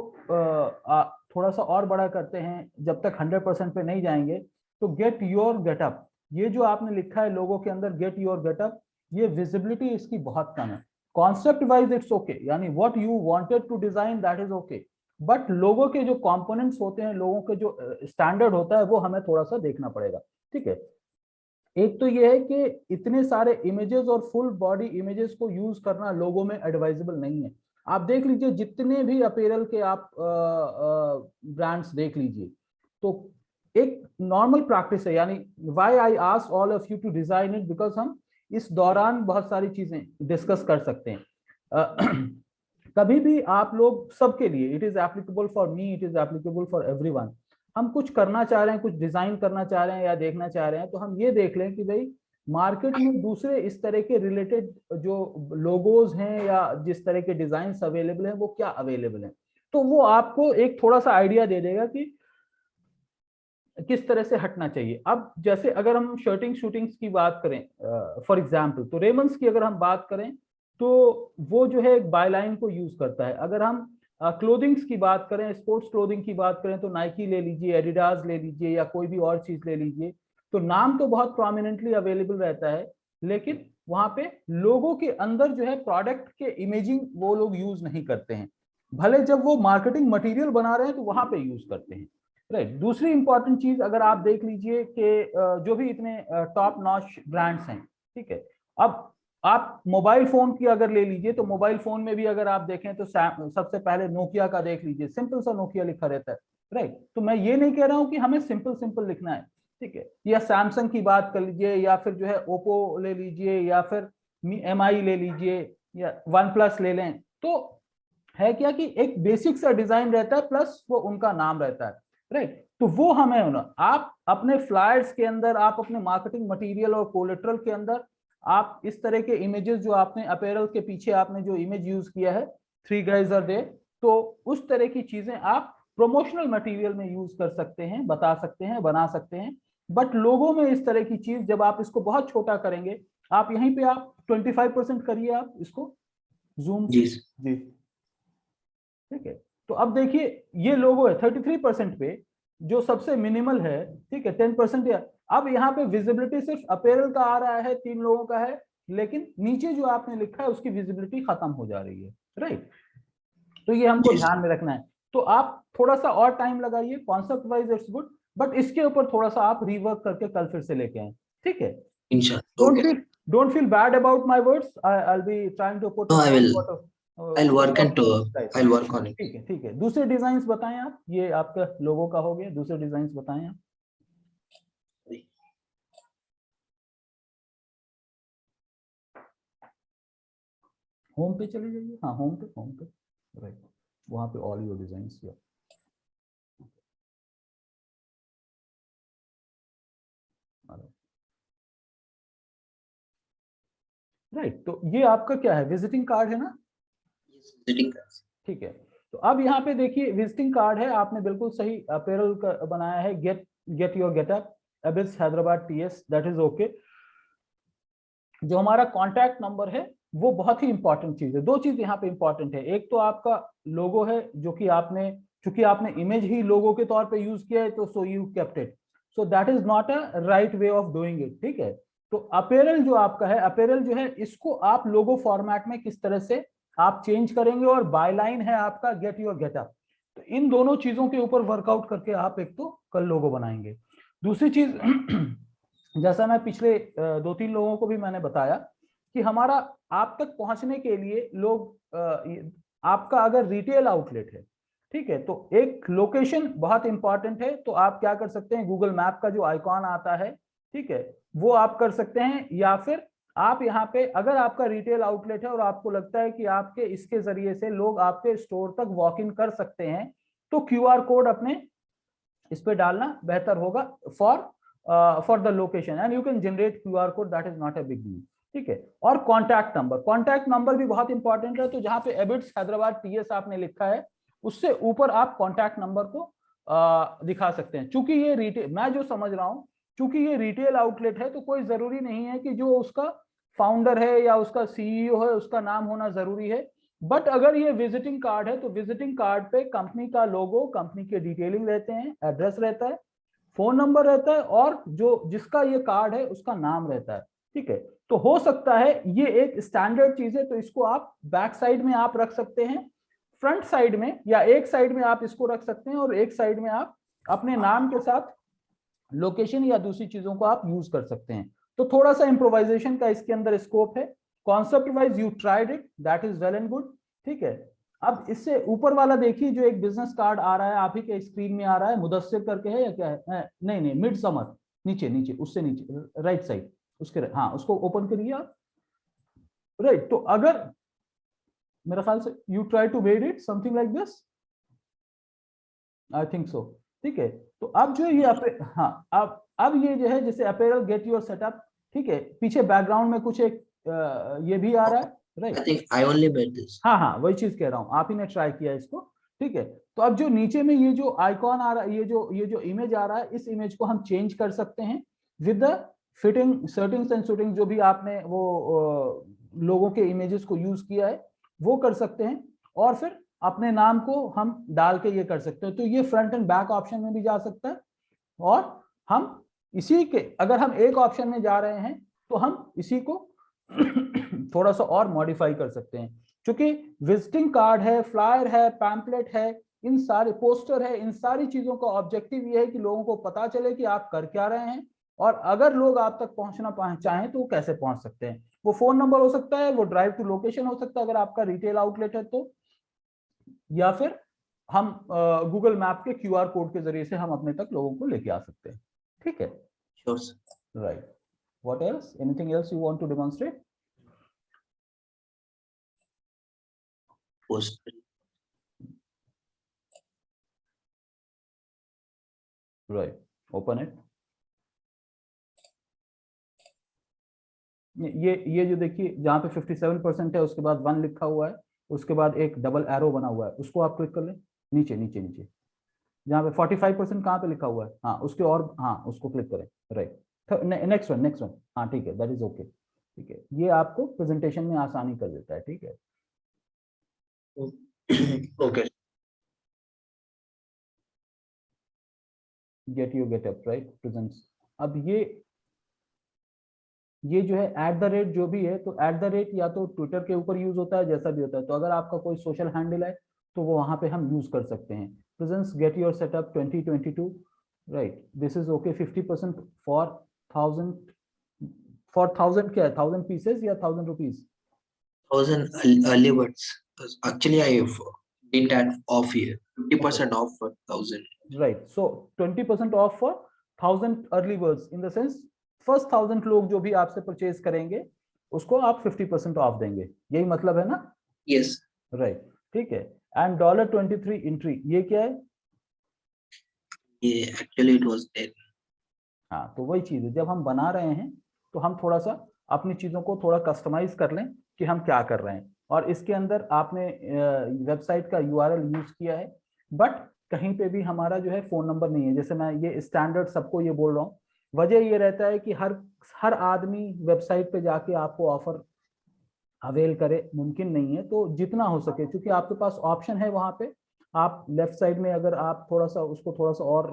थोड़ा सा और बड़ा करते हैं, जब तक 100% पे नहीं जाएंगे, तो गेट योर गेटअप, ये जो आपने लिखा है लोगों के अंदर गेट योर गेटअप, ये विजिबिलिटी इसकी बहुत कम है। कॉन्सेप्ट वाइज इट्स ओके, यानी what you wanted to design that is okay, but लोगों के जो कंपोनेंट्स होते हैं, लोगों के जो स्टैंडर्ड होता है, वो हमें थोड़ा सा देखना पड़ेगा, ठीक है। एक तो ये है कि इतने सारे इमेजेस और फुल बॉडी इमेजेस को यूज करना लोगों में एडवाइजेबल नहीं है। आप देख लीजिए जितने भी अपीयरल के आप ब्रांड्स देख लीजिए, तो एक नॉर्मल प्रैक्टिस है, यानी why I ask all of you to design it, because हम इस दौरान बहुत सारी चीजें डिस्कस कर सकते हैं। कभी भी आप लोग, सबके लिए, it is applicable for me, it is applicable for everyone, हम कुछ करना चाह रहे हैं, कुछ डिजाइन करना चाह रहे हैं या देखना चाह रहे हैं, तो हम ये देख लें कि भाई मार्केट में दूसरे इस तरह के रिलेटेड जो लोगोज हैं या जिस तरह के डिजाइन अवेलेबल हैं वो क्या अवेलेबल हैं। तो वो आपको एक थोड़ा सा आइडिया दे देगा कि किस तरह से हटना चाहिए। अब जैसे अगर हम शर्टिंग शूटिंग्स की बात करें, फॉर एग्जांपल, तो रेमंड्स की अगर हम बात करें तो वो जो है एक बायलाइन को यूज करता है। अगर हम क्लोथिंग्स की बात करें, स्पोर्ट्स क्लोथिंग की बात करें, तो नाइकी ले लीजिए, एडिडास ले लीजिए या कोई भी और चीज ले लीजिए, तो नाम तो बहुत प्रोमिनेंटली अवेलेबल रहता है, लेकिन वहां पे लोगों के अंदर जो है प्रोडक्ट के इमेजिंग वो लोग यूज नहीं करते हैं, भले जब वो मार्केटिंग मटेरियल बना रहे हैं तो वहां पे यूज करते हैं, राइट। दूसरी इंपॉर्टेंट चीज अगर आप देख लीजिए कि जो भी इतने टॉप नॉच ब्रांड्स हैं, ठीक है, अब आप मोबाइल फोन की अगर ले लीजिए तो मोबाइल फोन में भी अगर आप देखें तो सबसे पहले नोकिया का देख लीजिए, सिंपल सा नोकिया लिखा रहता है, राइट। तो मैं ये नहीं कह रहा हूं कि हमें सिंपल सिंपल लिखना है, ठीक है। या सैमसंग की बात कर लीजिए, या फिर जो है ओप्पो ले लीजिए, या फिर MI ले लीजिए, या वन प्लस ले लें। तो है क्या कि एक बेसिक सा डिजाइन रहता है प्लस वो उनका नाम रहता है, राइट। तो वो हमें होना, आप अपने फ्लायर्स के अंदर, आप अपने मार्केटिंग मटेरियल और कोलेट्रल के अंदर आप इस तरह के इमेजेस जो आपने अपैरल के पीछे आपने जो इमेज यूज किया है, 3 guys are there, तो उस तरह की चीजें आप प्रमोशनल मटेरियल में यूज कर सकते हैं, बता सकते हैं, बना सकते हैं। बट लोगों में इस तरह की चीज जब आप इसको बहुत छोटा करेंगे, आप यहीं पे आप 25% करिए आप इसको जूम जी जी, ठीक है। तो अब देखिए ये लोगो है 33% पे, जो सबसे मिनिमल है, ठीक है। 10% या अब यहाँ पे विजिबिलिटी सिर्फ अपैरल का आ रहा है, 3 लोगों का है, लेकिन नीचे जो आपने लिखा है उसकी विजिबिलिटी खत्म हो जा रही है, राइट। तो ये हमको जी ध्यान में रखना है। तो आप थोड़ा सा और टाइम लगाइए, concept wise it's good, but इसके ऊपर थोड़ा सा आप रिवर्क करके कल फिर से लेके आए, ठीक है। इंशाल्लाह। Okay. Don't feel bad about my words. I'll be trying to put No, it I on will. what I'll what work what into. right. I'll work on it. ठीक है, ठीक है। दूसरे डिजाइन बताएं आप, ये आपका लोगो का हो गया, दूसरे डिजाइन बताएं आप। होम पे चले जाइए, हाँ होम पे राइट, वहां पे ऑल योर डिजाइन्स या राइट। तो ये आपका क्या है, विजिटिंग कार्ड है ना, Visiting cards. ठीक है। तो अब यहाँ पे देखिए विजिटिंग कार्ड है, आपने बिल्कुल सही अपैरल का बनाया है, gate your getup एबिस Hyderabad TS, that is okay. जो हमारा कॉन्टैक्ट नंबर है वो बहुत ही इंपॉर्टेंट चीज है। 2 चीज यहाँ पे इंपॉर्टेंट है, एक तो आपका लोगो है जो कि आपने, चूंकि आपने इमेज ही लोगो के तौर पे यूज किया है, तो so you kept it, so that is not a right way of doing it, ठीक है। तो अपैरल जो आपका है, अपैरल जो है इसको आप लोगो फॉर्मेट में किस तरह से आप चेंज करेंगे, और बायलाइन है आपका गेट योर गेटअप। तो इन दोनों चीजों के ऊपर वर्कआउट करके आप एक तो कल लोगो बनाएंगे। दूसरी चीज जैसा मैं पिछले 2-3 लोगों को भी मैंने बताया कि हमारा आप तक पहुंचने के लिए लोग आपका अगर रिटेल आउटलेट है, ठीक है, तो एक लोकेशन बहुत इंपॉर्टेंट है। तो आप क्या कर सकते हैं, गूगल मैप का जो आइकॉन आता है, ठीक है, वो आप कर सकते हैं। या फिर आप यहाँ पे अगर आपका रिटेल आउटलेट है और आपको लगता है कि आपके इसके जरिए से लोग आपके स्टोर तक वॉक इन कर सकते हैं, तो QR कोड अपने इस पे डालना बेहतर होगा for the location, and you can generate QR code, that is not a big deal, ठीक है। और कॉन्टैक्ट नंबर भी बहुत इंपॉर्टेंट है। तो जहां पे एबिट्स हैदराबाद TS आपने लिखा है, उससे ऊपर आप कॉन्टैक्ट नंबर को दिखा सकते हैं। चूंकि ये रिटेल, मैं जो समझ रहा हूं, चूंकि ये रिटेल आउटलेट है, तो कोई जरूरी नहीं है कि जो उसका फाउंडर है या उसका CEO है उसका नाम होना जरूरी है। बट अगर ये विजिटिंग कार्ड है, तो विजिटिंग कार्ड पे कंपनी का लोगो, कंपनी के डिटेलिंग रहते हैं, एड्रेस रहता है, फोन नंबर रहता है, और जो जिसका ये कार्ड है उसका नाम रहता है, ठीक है। तो हो सकता है ये एक स्टैंडर्ड चीज है, तो इसको आप बैक साइड में आप रख सकते हैं, फ्रंट साइड में, या एक साइड में आप इसको रख सकते हैं, और एक साइड में आप अपने नाम के साथ लोकेशन या दूसरी चीजों को आप यूज कर सकते हैं। तो थोड़ा सा इम्प्रोवाइजेशन का इसके अंदर स्कोप है। Concept wise you tried it, that is well and good, ठीक है। अब इससे ऊपर वाला देखिए, जो एक बिजनेस कार्ड आ रहा है आप ही के स्क्रीन में आ रहा है, मुदस्सिर करके है या क्या है, नहीं मिड समर, नीचे उससे नीचे राइट साइड उसके, हाँ उसको ओपन करिए आप, राइट। तो अगर मेरे ख्याल से you try to wed it something like this, I think so, ठीक है। तो अब जो ये हाँ अब ये जो है जैसे अपैरल गेट योर सेटअप, ठीक है, पीछे बैकग्राउंड में कुछ एक ये भी आ रहा है, right. I think I only made this. हाँ वही चीज कह रहा हूँ, आप ही ने ट्राई किया इसको, ठीक है। तो अब जो नीचे में ये जो आइकॉन आ रहा है, ये जो इमेज आ रहा है, इस इमेज को हम चेंज कर सकते हैं with the fitting settings and shooting, जो भी आपने वो लोगों के इमेजेस को यूज किया है वो कर सकते हैं, और फिर अपने नाम को हम डाल के ये कर सकते हैं। तो ये फ्रंट एंड बैक ऑप्शन में भी जा सकता है, और हम इसी के, अगर हम एक ऑप्शन में जा रहे हैं तो हम इसी को थोड़ा सा और मॉडिफाई कर सकते हैं। क्योंकि विजिटिंग कार्ड है, फ्लायर है, पैम्पलेट है, इन सारे पोस्टर है, इन सारी चीजों का ऑब्जेक्टिव ये है कि लोगों को पता चले कि आप कर क्या रहे हैं, और अगर लोग आप तक पहुंचना चाहें तो वो कैसे पहुंच सकते हैं। वो फोन नंबर हो सकता है, वो ड्राइव टू लोकेशन हो सकता है अगर आपका रिटेल आउटलेट है तो, या फिर हम गूगल मैप के क्यूआर कोड के जरिए से हम अपने तक लोगों को लेके आ सकते हैं। ठीक है, Sure, sir. Right. What else, anything else you want to demonstrate? Post. Right, open it. ये जो देखिए जहाँ पे 57% है उसके बाद 1 लिखा हुआ है, उसके बाद एक डबल एरो बना हुआ है, उसको आप क्लिक कर लें नीचे नीचे नीचे, जहाँ पे 45% कहाँ पे लिखा हुआ है, हाँ उसके, और हाँ उसको क्लिक करें, right. Next one, next one, हाँ ठीक है, दैट इज ओके। ठीक है, ये आपको प्रेजेंटेशन में आसानी कर देता है। ठीक है, Okay. Get you get up, right, presents. अब ये जो है एट द रेट जो भी है, तो एट द रेट या तो ट्विटर के ऊपर यूज होता है, जैसा भी होता है, तो अगर आपका कोई सोशल हैंडल है तो वो वहां पे हम यूज कर सकते हैं। Presents get your setup 2022, right, this is okay. 50% for 1000, for 1000 क्या है, 1000 पीसेस या 1000 rupees? 1000 early birds. Actually, I did that off here. 50% off for 1000. Right, so 20% of for 1000 early birds, in the sense first 1000 लोग जो भी आपसे purchase करेंगे उसको आप 50% ऑफ देंगे, यही मतलब है ना? Yes. राइट, ठीक है। एंड $23 एंट्री, ये क्या है? Yeah, actually it was there. हाँ, तो वही चीज है, जब हम बना रहे हैं तो हम थोड़ा सा अपनी चीजों को थोड़ा कस्टमाइज कर लें कि हम क्या कर रहे हैं। और इसके अंदर आपने वेबसाइट का यूआरएल यूज किया है, बट कहीं पे भी हमारा जो है फोन नंबर नहीं है। जैसे मैं ये स्टैंडर्ड सबको ये बोल रहा हूँ, वजह ये रहता है कि हर आदमी वेबसाइट पे जाके आपको ऑफर अवेल करे, मुमकिन नहीं है। तो जितना हो सके, क्योंकि आपके पास ऑप्शन है वहां पे, आप लेफ्ट साइड में अगर आप थोड़ा सा उसको थोड़ा सा और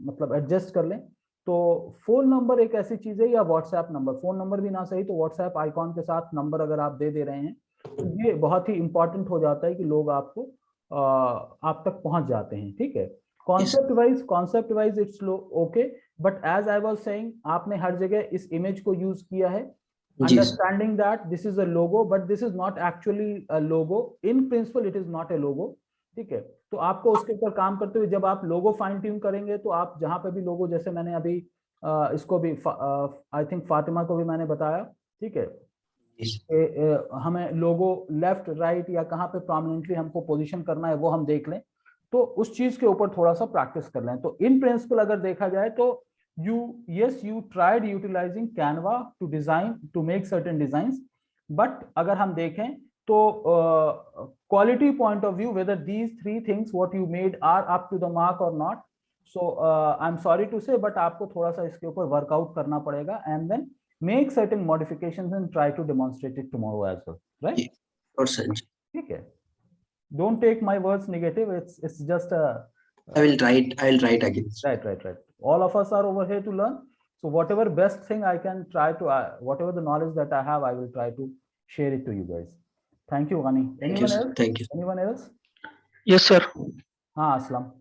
मतलब एडजस्ट कर लें, तो फोन नंबर एक ऐसी चीज है, या व्हाट्सएप नंबर, फोन नंबर भी ना सही तो व्हाट्सएप आइकॉन के साथ नंबर अगर आप दे रहे हैं, तो ये बहुत ही इंपॉर्टेंट हो जाता है कि लोग आपको आप तक पहुंच जाते हैं। ठीक है, concept wise it's okay, but as I was saying, आपने हर जगह इस इमेज को यूज किया है, Yes. understanding that this is a logo but this is not actually a logo, in principle it is not a logo। ठीक है, तो आपको उसके ऊपर काम करते हुए जब आप लोगो फाइन ट्यून करेंगे, तो आप जहां पे भी लोगो, जैसे मैंने अभी इसको भी आई थिंक फातिमा को भी मैंने बताया, ठीक है, Yes. हमें लोगो लेफ्ट राइट या कहाँ पे प्रोमिनेंटली हमको पोजीशन करना है वो हम देख लें, तो उस चीज के ऊपर थोड़ा सा प्रैक्टिस कर लें। तो इन प्रिंसिपल अगर देखा जाए तो you tried utilizing Canva to make certain designs, but अगर हम देखें तो quality point of view, whether these 3 things what you made are up to the mark or not, so I'm sorry to say, but आपको थोड़ा सा इसके ऊपर workout करना पड़ेगा, and then make certain modifications and try to demonstrate it tomorrow as well, right? Yeah. Sure, sir. ठीक है, don't take my words negative, it's just a I will write again. right, all of us are over here to learn, so whatever best thing I can try to whatever the knowledge that I have, I will try to share it to you guys. Thank you, Ghani. Thank you, Anyone sir. else? Thank you. Anyone else? Yes, sir. हाँ, असलम।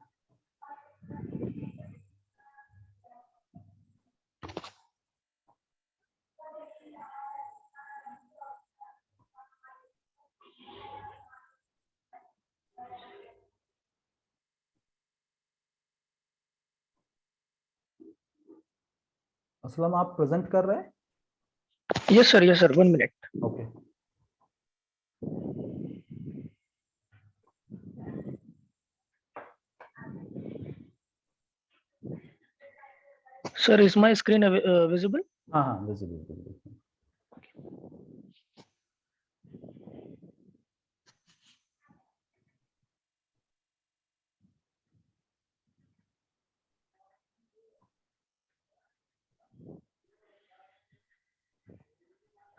असलम, आप present कर रहे हैं? Yes, sir. Yes, sir. 1 minute. Okay, Sir, is my screen visible? हाँ हाँ, visible.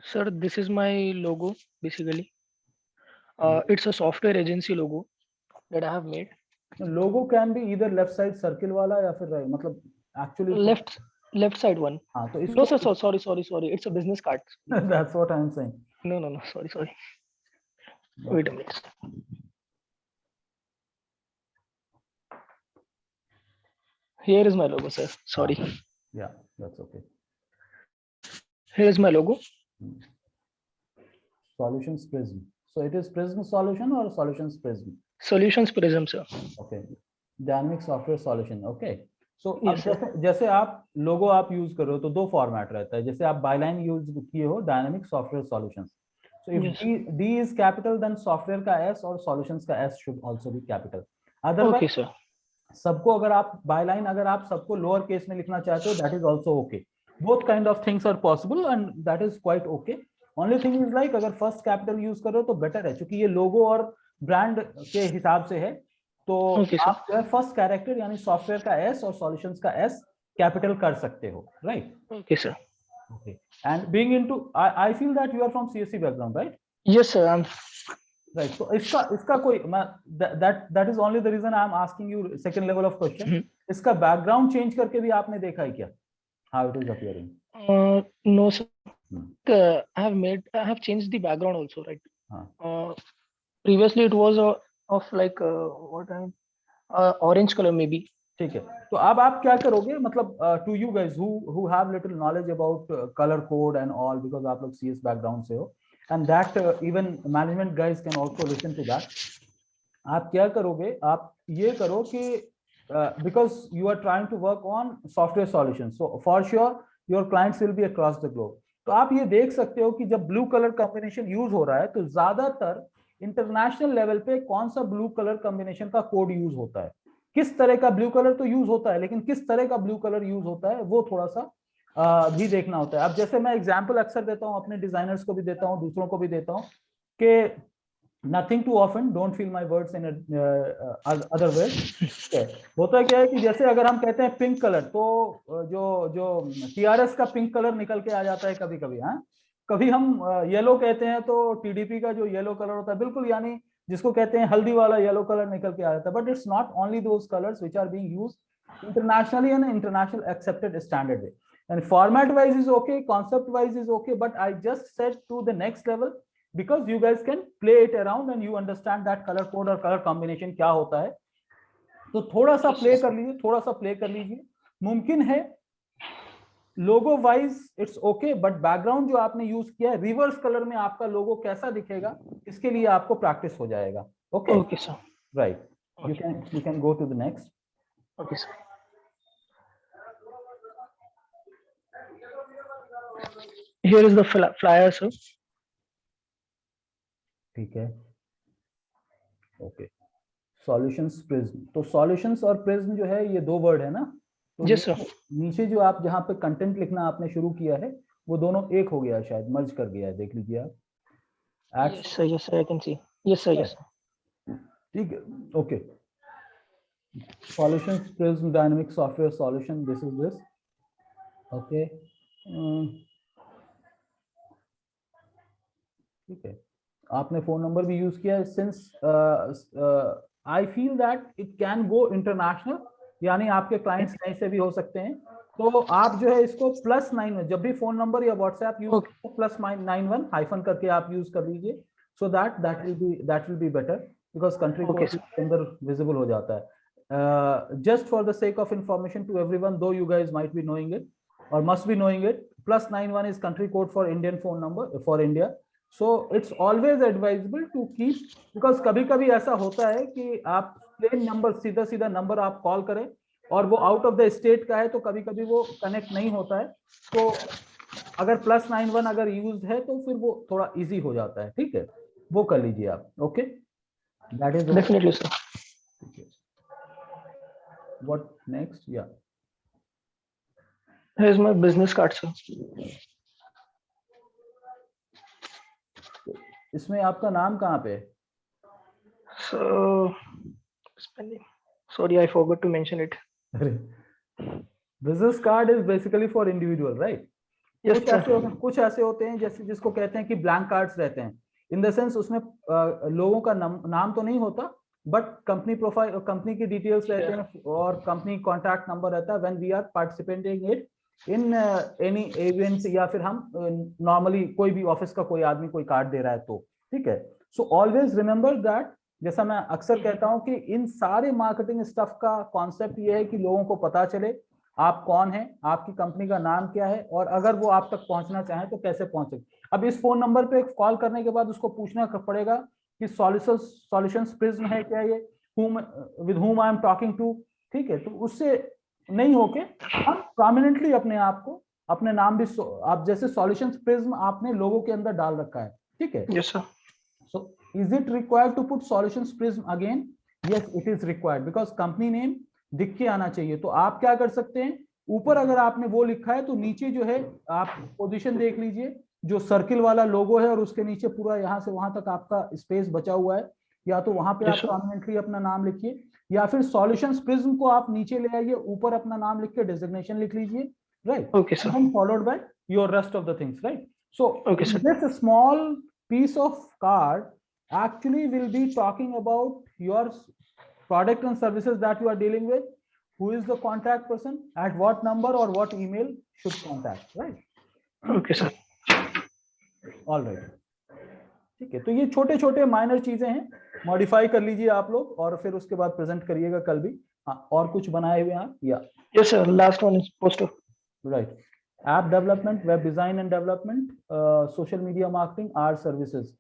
Sir, this is my logo basically. It's a software agency logo that I have made. Logo can be इधर left side circle वाला या फिर right, मतलब actually Left side one. हाँ, तो No, इसको sir. Sorry. It's a business card. that's what I'm saying. No. Sorry. Wait a minute. Here is my logo, sir. Sorry. Yeah, that's okay. Here is my logo. Solutions Prism. So it is Prism solution or Solutions Prism? Solutions Prism, sir. Okay. Dynamic software solution. Okay. So Yes, sir. जैसे आप लोगो आप use कर रहे हो तो दो format रहता है, जैसे आप बायलाइन यूज किए हो dynamic software solutions, so if Yes. D is capital then software का S और solutions का S should also be capital. Okay, Otherwise sir. सबको अगर आप बायलाइन अगर आप सबको लोअर केस में लिखना चाहते हो that is also okay. Both kind of things are possible and that is quite okay. Only thing is like अगर first capital यूज कर रहे हो तो better है, क्योंकि ये लोगो और ब्रांड के हिसाब से है, तो Okay, sir. आप जो है फर्स्ट कैरेक्टर यानी सॉफ्टवेयर का S और सॉल्यूशंस का S कैपिटल कर सकते हो, right? Okay, sir. Okay. And being into, I feel that you are from CSC background, right? Yes, sir. I'm Right. So इसका कोई that is only the reason I am asking you second level of question. इसका background change करके भी आपने देखा है क्या? How it is appearing? no, sir. I have changed the background also, right? Previously it was of like orange color maybe. ठीक है, तो अब आप क्या करोगे, मतलब to you guys who have little knowledge about color code and all, because आप लोग CS background से हो, and that even management guys can also listen to that. आप क्या करोगे, आप ये करो कि because you are trying to work on software solutions, so for sure your clients will be across the globe. तो आप ये देख सकते हो कि जब ब्लू कलर कॉम्बिनेशन यूज हो रहा है तो ज्यादातर इंटरनेशनल लेवल पे कौन सा ब्लू कलर कॉम्बिनेशन का कोड यूज होता है, किस तरह का ब्लू कलर तो यूज होता है, लेकिन किस तरह का ब्लू कलर यूज होता है वो थोड़ा सा भी देखना होता है। अब जैसे मैं एग्जांपल अक्सर देता हूं, अपने डिजाइनर्स को भी देता हूं, दूसरों को भी देता हूं कि nothing to offend, don't feel my words in other way. होता क्या है कि जैसे अगर हम कहते हैं पिंक कलर, तो जो टीआरएस का पिंक कलर निकल के आ जाता है कभी कभी, हाँ, कभी हम येलो कहते हैं तो टीडीपी का जो येलो कलर होता है बिल्कुल, यानी जिसको कहते हैं हल्दी वाला येलो कलर निकल के आ जाता है, but it's not only those colours which are being used internationally and international accepted standard way, and format wise is okay, concept wise is okay, but I just said to the next level because you guys can play it around and you understand that color code और color combination क्या होता है, तो थोड़ा सा play कर लीजिए, थोड़ा सा प्ले कर लीजिए। मुमकिन है logo wise it's okay, but background जो आपने यूज किया है रिवर्स कलर में आपका लोगो कैसा दिखेगा, इसके लिए आपको प्रैक्टिस हो जाएगा। Okay Okay, sir. Right, you can go to the next. Okay, sir. Here is the flyer, sir. ठीक है, ओके। सॉल्यूशंस प्रिज्म, तो सॉल्यूशंस और प्रिज्म जो है ये दो वर्ड है ना, तो Yes, sir. नीचे जो आप जहाँ पे कंटेंट लिखना आपने शुरू किया है वो दोनों एक हो गया, शायद मर्ज कर गया है, देख लीजिए आप। Yes, sir. Yes, sir. I can see. Yes, sir. Yes, sir. ठीक है, okay. Solutions prism dynamic software solution, this is this, okay. ठीक है, आपने फोन नंबर भी यूज किया है, since I feel that it can go international, यानी आपके क्लाइंट्स कहीं से भी हो सकते हैं, तो आप जो है इसको +91 जब भी फोन नंबर या व्हाट्सएप यूज +91 हाइफन करके आप यूज कर लीजिए, so that will be better, because country code के अंदर विजिबल हो जाता है। Just for the sake of information to everyone, though you guys might be knowing it और must be knowing it, +91 is country code for Indian phone number for India, so it's always advisable to keep, because कभी कभी ऐसा होता है कि आप plane number सीधा number आप कॉल करें और वो आउट ऑफ द स्टेट का है, तो कभी कभी वो कनेक्ट नहीं होता है, तो अगर +91 अगर यूज्ड है तो फिर वो थोड़ा इजी हो जाता है, ठीक है, वो कर लीजिए आप। Okay, that is Definitely, sir. What next, या Here's my business card, sir. इसमें आपका नाम कहाँ पे है? So, spelling. Sorry, I forgot to mention it. Business card is basically for individual, right? Yes, sir. कुछ ऐसे होते हैं जैसे जिसको कहते हैं कि ब्लैंक कार्ड्स रहते हैं, इन द सेंस उसमें लोगों का नाम तो नहीं होता, बट कंपनी प्रोफाइल, कंपनी की डिटेल्स रहते हैं और कंपनी कॉन्टैक्ट नंबर रहता है when we are participating it in any events, या फिर हम नॉर्मली कोई भी ऑफिस का कोई आदमी कोई कार्ड दे रहा है तो, ठीक है। सो ऑलवेज रिमेंबर दैट, जैसा मैं अक्सर कहता हूं कि इन सारे मार्केटिंग स्टफ का कॉन्सेप्ट ये है कि लोगों को पता चले आप कौन हैं, आपकी कंपनी का नाम क्या है, और अगर वो आप तक पहुंचना चाहें तो कैसे पहुंचे। अब इस फोन नंबर पे कॉल करने के बाद उसको पूछना पड़ेगा कि सॉल्यूशंस प्रिज्म है क्या ये, with whom I am talking to, ठीक है। तो उससे नहीं होके हम प्रोमिनेंटली अपने आप को, अपने नाम भी आप जैसे सॉल्यूशंस प्रिज्म आपने लोगों के अंदर डाल रखा है, ठीक है। Yes, sir. So is it required to put solutions prism again? Yes, it is required because company name दिख के आना चाहिए। तो आप क्या कर सकते हैं, ऊपर अगर आपने वो लिखा है तो नीचे जो है आप पोजीशन देख लीजिए, जो सर्किल वाला लोगो है और उसके नीचे पूरा यहाँ से वहां तक आपका स्पेस बचा हुआ है, या तो वहां पे Yes, आप sir. प्रोमिनेंटली अपना नाम लिखिए, या फिर सॉल्यूशंस प्रिज्म को आप नीचे ले आइए, ऊपर अपना नाम लिख के डेजिग्नेशन लिख लीजिए, right, Okay, sir. and followed by your rest of the things, right? So Okay, sir. this small piece of card actually will be talking about your product and services that you are dealing with, who is the contact person, at what number or what email should contact, right? Okay, sir. All right, ठीक है। तो ये छोटे छोटे minor चीजें हैं, modify कर लीजिए आप लोग और फिर उसके बाद प्रेजेंट करिएगा कल भी। हाँ, और कुछ बनाए हुए हैं या? Yes, sir. Last one is poster. Right. App development, web design and development, social media marketing, art services,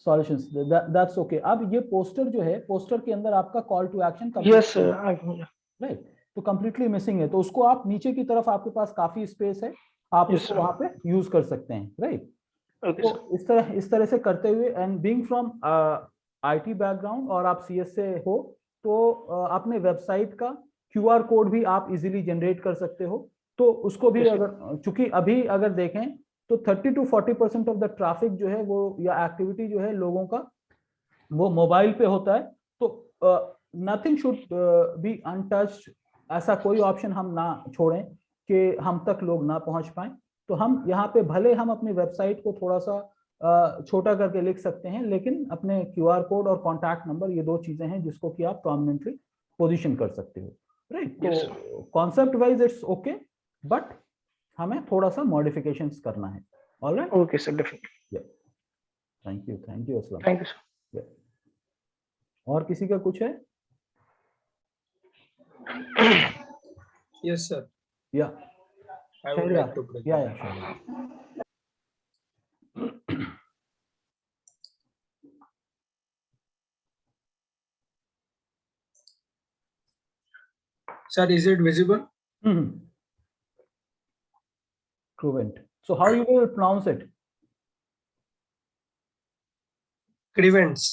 solutions. That's okay. अब ये पोस्टर जो है, पोस्टर के अंदर आपका call to action Yes, sir. Right, तो कंप्लीटली मिसिंग है, तो उसको आप नीचे की तरफ, आपके पास काफी स्पेस है, आप Yes, उसको sir. वहां पे यूज कर सकते हैं, राइट। Okay, sir. तो इस तरह से करते हुए, and being from IT background और आप सीएस से हो, तो अपने वेबसाइट का क्यूआर कोड भी आप इजीली जनरेट कर सकते हो। तो उसको भी Yes, sir. अगर, चूंकि अभी अगर देखें तो 30 to 40% ऑफ द ट्रैफिक जो है वो, या एक्टिविटी जो है लोगों का, वो मोबाइल पे होता है। तो नथिंग शुड बी अनटच्ड, ऐसा कोई ऑप्शन हम ना छोड़ें कि हम तक लोग ना पहुंच पाए। तो हम यहाँ पे भले हम अपनी वेबसाइट को थोड़ा सा छोटा करके लिख सकते हैं, लेकिन अपने क्यूआर कोड और कॉन्टैक्ट नंबर, ये दो चीजें हैं जिसको कि आप प्रोमिनेंटली पोजीशन कर सकते हो, राइट। Yes, तो concept wise it's okay, but हमें थोड़ा सा मॉडिफिकेशंस करना है। Alright, Okay, sir. Definitely. Thank you Aslam. Thank you, sir. और किसी का कुछ है? Yes, sir. या I would like to present. या Sir, is it visible? Crevent. So how you will pronounce it? Crevents.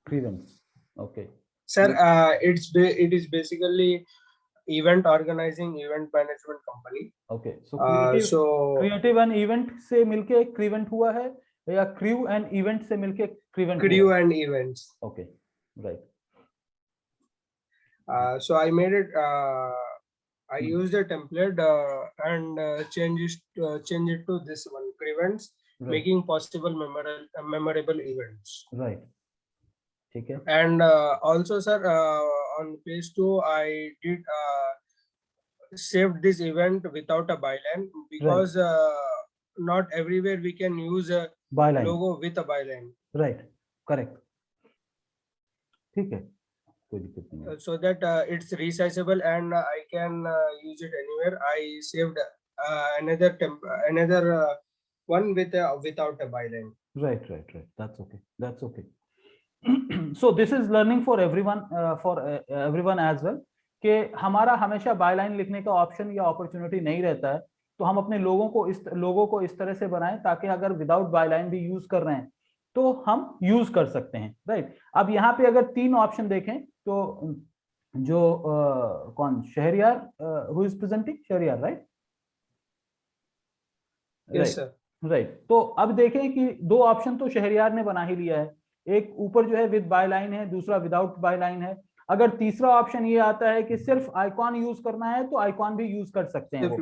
Crevents. Okay. Sir, it is basically event organizing, event management company. Okay. So creative and event से मिलके Crevent हुआ है, या crew and event से मिलके Crevent crew हुआ है? and events. Okay. Right. So I made it. I used a template and change it to this one, Crevents, Right. making possible memorable events. Right. ठीक है. And also, sir, on page 2, I did saved this event without a byline, because not everywhere we can use a Byline. logo with a byline. Right. Correct. ठीक है. कोई दिक्कत नहीं है. So that it's resizable and I can use it anywhere. I saved another one without a byline. Right. That's okay. So this is learning for everyone, everyone as well, कि हमारा हमेशा byline लिखने का ऑप्शन या opportunity नहीं रहता है। तो हम अपने लोगों को इस तरह से बनाएं ताकि अगर विदाउट बायलाइन भी यूज कर रहे हैं तो हम यूज कर सकते हैं, राइट। अब यहाँ पे अगर 3 ऑप्शन देखें तो जो कौन, Shahriyar, who is presenting, Shahriyar, right? Yes, sir. Right. तो अब देखें कि 2 ऑप्शन तो शहरियार ने बना ही लिया है, एक ऊपर जो है विद बायलाइन है, दूसरा विदाउट बायलाइन है। अगर तीसरा ऑप्शन ये आता है कि सिर्फ आइकॉन यूज करना है तो आइकॉन भी यूज कर सकते हैं,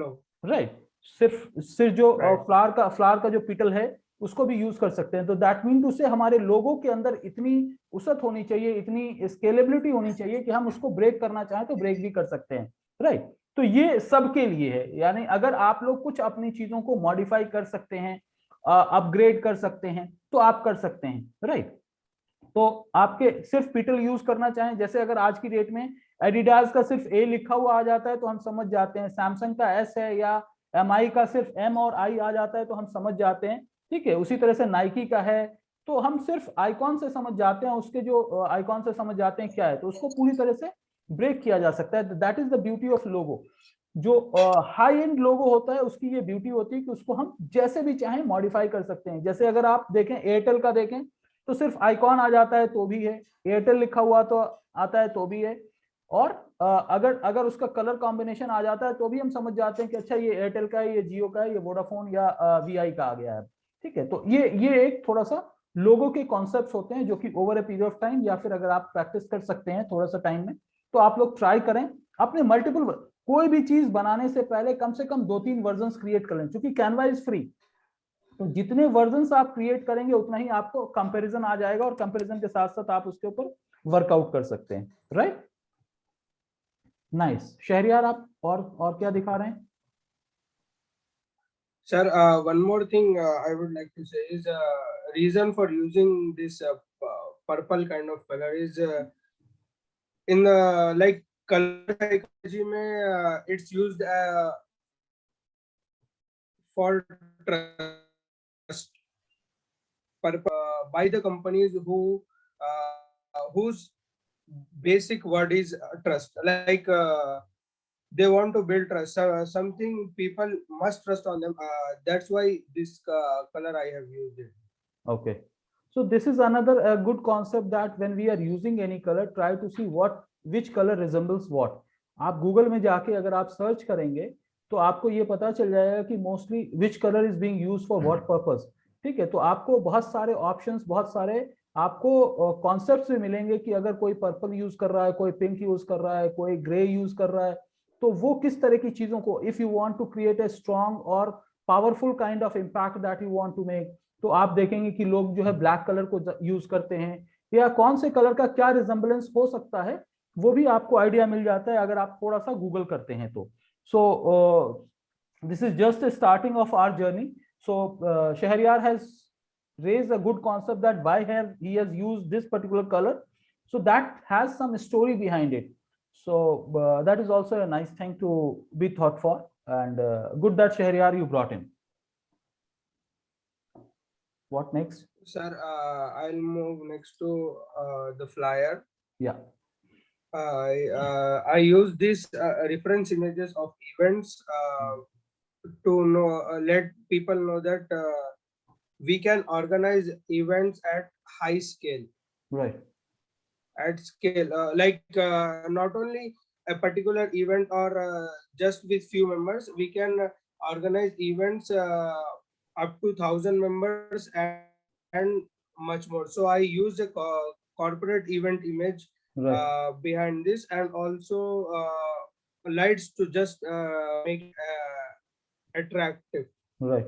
राइट। सिर्फ जो फ्लावर का जो पिटल है उसको भी यूज कर सकते हैं। तो दैट मीन टू से हमारे लोगों के अंदर इतनी वसअत होनी चाहिए, इतनी स्केलेबिलिटी होनी चाहिए कि हम उसको ब्रेक करना चाहें तो ब्रेक भी कर सकते हैं, राइट। तो ये सबके लिए है, यानी अगर आप लोग कुछ अपनी चीजों को मॉडिफाई कर सकते हैं, अपग्रेड कर सकते हैं तो आप कर सकते हैं, राइट। तो आपके सिर्फ पिटल यूज करना चाहें, जैसे अगर आज की डेट में एडिडास का सिर्फ ए लिखा हुआ आ जाता है तो हम समझ जाते हैं, सैमसंग का एस है या एमआई का सिर्फ एम और आई आ जाता है तो हम समझ जाते हैं ठीक है, उसी तरह से नाइकी का है, तो हम सिर्फ आइकॉन से समझ जाते हैं, उसके जो आइकॉन से समझ जाते हैं क्या है, तो उसको पूरी तरह से ब्रेक किया जा सकता है। That is the beauty of logo. जो हाई एंड लोगो होता है उसकी ये ब्यूटी होती है कि उसको हम जैसे भी चाहें मॉडिफाई कर सकते हैं। जैसे अगर आप देखें एयरटेल का देखें तो सिर्फ आइकॉन आ जाता है तो भी है, एयरटेल लिखा हुआ तो आता है तो भी है, और अगर उसका कलर कॉम्बिनेशन आ जाता है तो भी हम समझ जाते हैं कि अच्छा ये एयरटेल का है, ये जियो का है, ये वोडाफोन या वीआई का आ गया है। ठीक है, तो ये एक थोड़ा सा लोगों के कॉन्सेप्ट्स होते हैं जो कि over a period of time, या फिर अगर आप प्रैक्टिस कर सकते हैं थोड़ा सा टाइम में, तो आप लोग ट्राई करें अपने मल्टीपल, कोई भी चीज बनाने से पहले कम से कम 2-3 वर्जन्स क्रिएट कर लें, क्योंकि कैनवा इज फ्री। तो जितने वर्जन्स आप क्रिएट करेंगे उतना ही आपको कंपैरिजन आ जाएगा, और कंपैरिजन के साथ साथ आप उसके ऊपर वर्कआउट कर सकते हैं। Right, nice. शहरियार आप और क्या दिखा रहे हैं? Sir, one more thing I would like to say is reason for using this purple kind of color is in like color psychology mein, it's used for trust by the companies whose basic word is trust. Like they want to build trust. Something people must trust on them. That's why this color I have used it. Okay, so this is another good concept, that when we are using any color, try to see which color resembles what. आप Google में जाके अगर आप search करेंगे तो आपको ये पता चल जाएगा कि mostly which colour is being used for what purpose. ठीक है, तो आपको बहुत सारे ऑप्शंस, बहुत सारे आपको कॉन्सेप्ट्स भी मिलेंगे कि अगर कोई पर्पल यूज कर रहा है, कोई पिंक यूज कर रहा है, कोई ग्रे यूज कर रहा है, तो वो किस तरह की चीजों को, if you want to create a strong और powerful kind of impact that you want to make, तो आप देखेंगे कि लोग जो है ब्लैक कलर को यूज करते हैं, या कौन से कलर का क्या रिजेम्बलेंस हो सकता है वो भी आपको आइडिया मिल जाता है अगर आप थोड़ा सा गूगल करते हैं तो। So this is just the starting of our journey. So Shahriyar has raised a good concept that why he has used this particular color, so that has some story behind it. So that is also a nice thing to be thought for, and good that Shahriyar you brought in. What next? Sir, I'll move next to the flyer. Yeah. I use these reference images of events to know, let people know that we can organize events at high scale. Right. At scale, like not only a particular event or just with few members, we can organize events up to 1,000 members and much more. So I use a corporate event image behind this, and also lights to just make attractive. Right.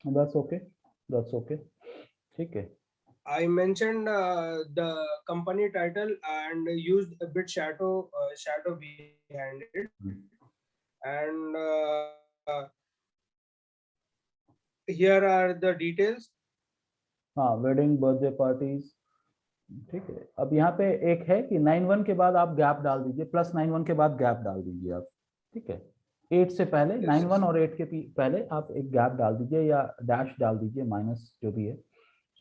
That's okay. That's okay. Okay. I mentioned the company title and used a bit shadow behind it. And here are the details. हाँ, wedding, birthday parties. ठीक है, अब यहाँ पे एक है कि 9-1 के बाद आप गैप डाल दीजिए, प्लस 9-1 के बाद गैप डाल दीजिए आप। ठीक है, 8 से पहले, 9-1 और 8 के पहले आप एक गैप डाल दीजिए या डैश डाल दीजिए, माइनस जो भी है,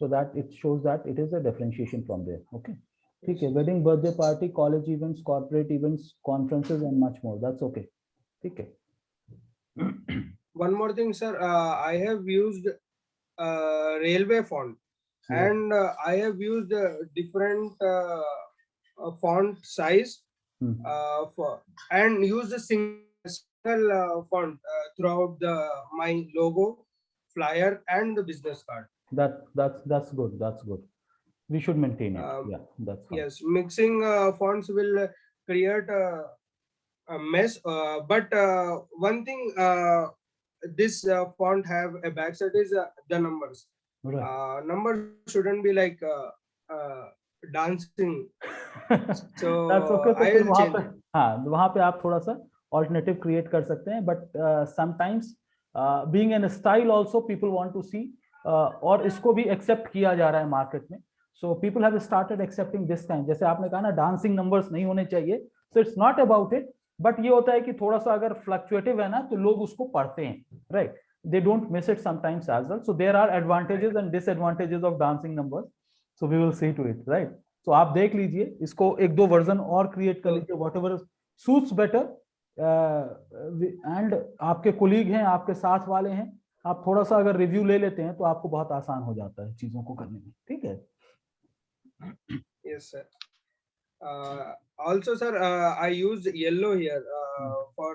so that it shows that it is a differentiation from there. Okay, ठीक है, wedding, birthday party, college events, corporate events, conferences and much more. That's okay. ठीक है. One more thing, sir. I have used railway font, and I have used different font size and used a single font throughout my logo, flyer, and the business card. That's good. That's good. We should maintain it. Yeah, that's fine. Yes, mixing fonts will create a mess. But one thing, this font have a backside is the numbers. Right. Numbers shouldn't be like dancing. So that's okay. तो I फिर will वहाँ change पे, it. हाँ, वहाँ पे आप थोड़ा सा alternative create कर सकते हैं, but sometimes being in a style also people want to see, और इसको भी accept किया जा रहा है market में. So people have started accepting this kind. जैसे आपने कहा ना, dancing numbers नहीं होने चाहिए. So it's not about it, but ये होता है कि थोड़ा सा अगर fluctuative है ना तो लोग उसको पढ़ते हैं, right? they don't miss it sometimes as well. So there are advantages and disadvantages of dancing numbers. So we will see to it, right? So आप देख लीजिए, इसको एक दो वर्जन और क्रिएट कर लीजिए, whatever suits better. एंड आपके कोलीग हैं, आपके साथ वाले हैं, आप थोड़ा सा अगर रिव्यू ले लेते हैं तो आपको बहुत आसान हो जाता है चीजों को करने में. ठीक है. Yes, sir. Also, sir, I used yellow here for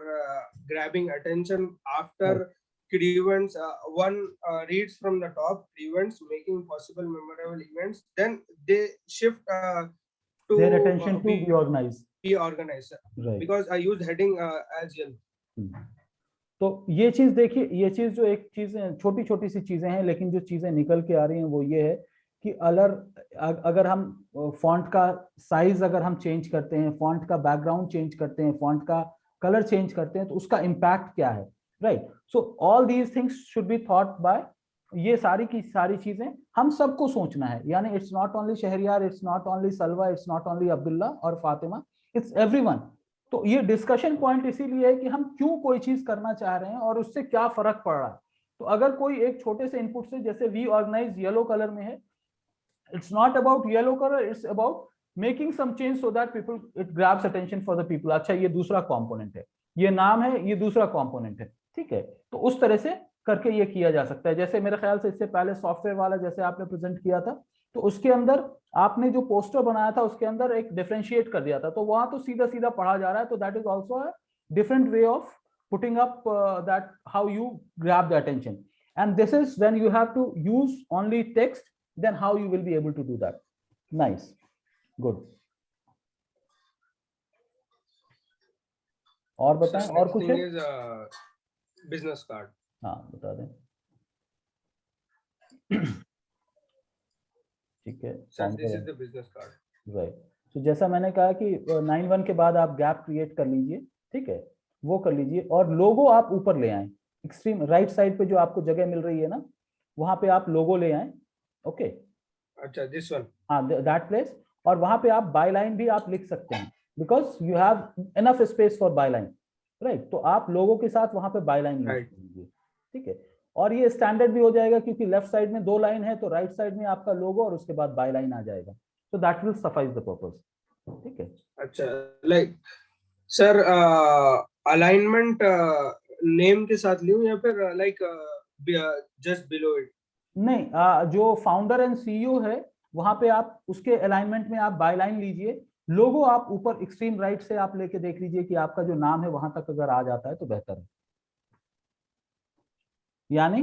grabbing attention after events. One reads from the top events, making possible memorable events. Then they shift to Their attention to be organized. Be organized, Right. because I use heading as yellow. तो ये चीज देखिए, ये चीज जो एक चीज छोटी छोटी सी चीजें हैं, लेकिन जो चीजें निकल के आ रही हैं वो ये है कि अगर हम फॉन्ट का साइज अगर हम चेंज करते हैं, फॉन्ट का बैकग्राउंड चेंज करते हैं, फॉन्ट का कलर चेंज करते हैं, तो उसका इम्पैक्ट क्या है, right? So all these things should be thought bye, ये सारी की सारी चीजें हम सबको सोचना है. यानी it's not only Shahriyar, it's not only Salwa, it's not only Abdullah और फातिमा, इट्स एवरीवन. तो ये डिस्कशन पॉइंट इसीलिए है कि हम क्यों कोई चीज करना चाह रहे हैं और उससे क्या फर्क पड़ रहा है. तो अगर कोई एक छोटे से इनपुट से, जैसे वी ऑर्गेनाइज येलो कलर में है, it's not about yellow color, it's about making some change so that people, it grabs attention for the people. अच्छा, ये दूसरा कंपोनेंट है, ये नाम है, ये दूसरा कंपोनेंट है. ठीक है, तो उस तरह से करके ये किया जा सकता है. जैसे मेरे ख्याल से इससे पहले सॉफ्टवेयर वाला जैसे आपने प्रेजेंट किया था, तो उसके अंदर आपने जो पोस्टर बनाया था उसके अंदर एक डिफरेंशिएट कर दिया था, तो वहां तो सीधा सीधा पढ़ा जा रहा है. तो that is also a different way of putting up that how you grab the attention. And this is when you have to use only text, then how you will be able to do that. Nice, good. और बताएं, और कुछ है? Business card. हाँ, बता दें. ठीक है. Sir, this is the business card. Right. So जैसा मैंने कहा कि 9-1 के बाद आप गैप क्रिएट कर लीजिए. ठीक है, वो कर लीजिए, और लोगो आप ऊपर ले आए. एक्सट्रीम राइट साइड पे जो आपको जगह मिल रही है ना, वहां पे आप लोगो ले आए. ओके. अच्छा, दिस वन. हाँ, दैट प्लेस. और वहां पे आप बाय लाइन भी आप लिख सकते हैं, because you have enough space for by line, right? तो आप लोगों के साथ वहां पे बाय लाइन यूज कीजिए. ठीक है, और ये स्टैंडर्ड भी हो जाएगा क्योंकि लेफ्ट साइड में 2 लाइन है, तो राइट साइड में आपका लोगो और उसके बाद बाय लाइन आ जाएगा. तो that will suffice the purpose. ठीक है. अच्छा, लाइक सर अलाइनमेंट नेम के साथ लूं या फिर लाइक जस्ट बिलो इट? नहीं, जो फाउंडर एंड सीईओ है वहां पे आप उसके अलाइनमेंट में आप बाय लाइन लीजिए. लोगो आप ऊपर एक्सट्रीम राइट से आप लेके देख लीजिए कि आपका जो नाम है वहां तक अगर आ जाता है तो बेहतर है. यानी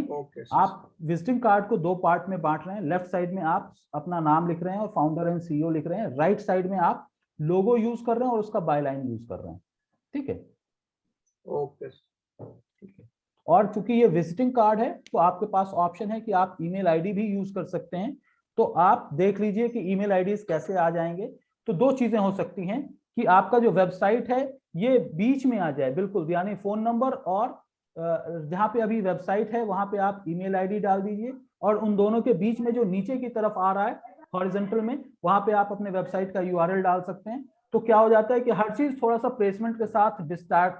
आप विजिटिंग कार्ड को 2 पार्ट में बांट रहे हैं. लेफ्ट साइड में आप अपना नाम लिख रहे हैं और फाउंडर एंड सीईओ लिख रहे हैं. राइट साइड में आप लोगो यूज कर रहे हैं और उसका बाय लाइन यूज कर रहे हैं. ठीक है. ओके, ठीक है. और चूंकि ये विजिटिंग कार्ड है तो आपके पास ऑप्शन है कि आप ईमेल आईडी भी यूज कर सकते हैं. तो आप देख लीजिए कि ईमेल आईडीज कैसे आ जाएंगे. तो 2 चीजें हो सकती हैं कि आपका जो वेबसाइट है ये बीच में आ जाए बिल्कुल, यानी फोन नंबर और जहां पे अभी वेबसाइट है वहां पे आप ईमेल आईडी डाल दीजिए, और उन दोनों के बीच में जो नीचे की तरफ आ रहा है हॉरिजॉन्टल में, वहां पे आप अपने वेबसाइट का यूआरएल डाल सकते हैं. तो क्या हो जाता है कि हर चीज थोड़ा सा प्लेसमेंट के साथ डिस्टार्ट,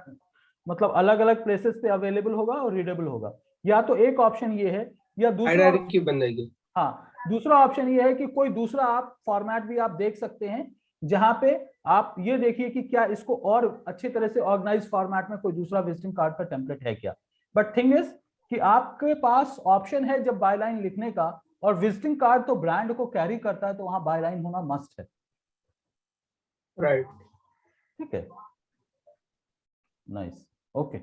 मतलब अलग अलग प्लेसेस पे अवेलेबल होगा और रीडेबल होगा. या तो एक ऑप्शन ये है, या दूसरा की बन जाएगी. हाँ, दूसरा ऑप्शन ये है कि कोई दूसरा आप फॉर्मेट भी आप देख सकते हैं, जहां पे आप ये देखिए कि क्या इसको और अच्छी तरह से ऑर्गेनाइज फॉर्मेट में कोई दूसरा विजिटिंग कार्ड का टेम्पलेट है क्या. बट थिंग इज कि आपके पास ऑप्शन है जब बाय लाइन लिखने का, और विजिटिंग कार्ड तो ब्रांड को कैरी करता है, तो वहां बाय लाइन होना मस्ट है. राइट. ठीक है. नाइस. ओके.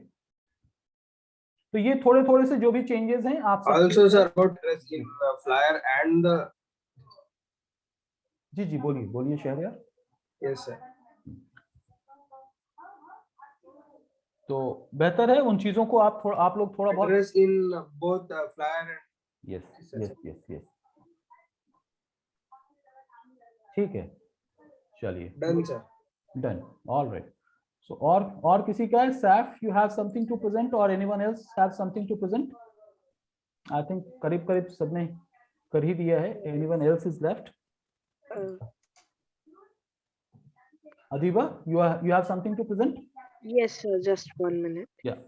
तो ये थोड़े थोड़े से जो भी चेंजेस हैं आप also sir about in flyer and the. जी जी, बोलिए बोलिए शहरियार. Yes sir. तो बेहतर है उन चीजों को आप लोग थोड़ा बहुत address in both flyer and. Yes yes yes yes. ठीक है, चलिए. Done sir. Done. All right. So और किसी का है? Saif, you have something to present और anyone else have something to present? I think करीब करीब सबने कर ही दिया है. Anyone else is left? Adiba, you have something to present? Yes, sir. Just 1 minute. Yeah.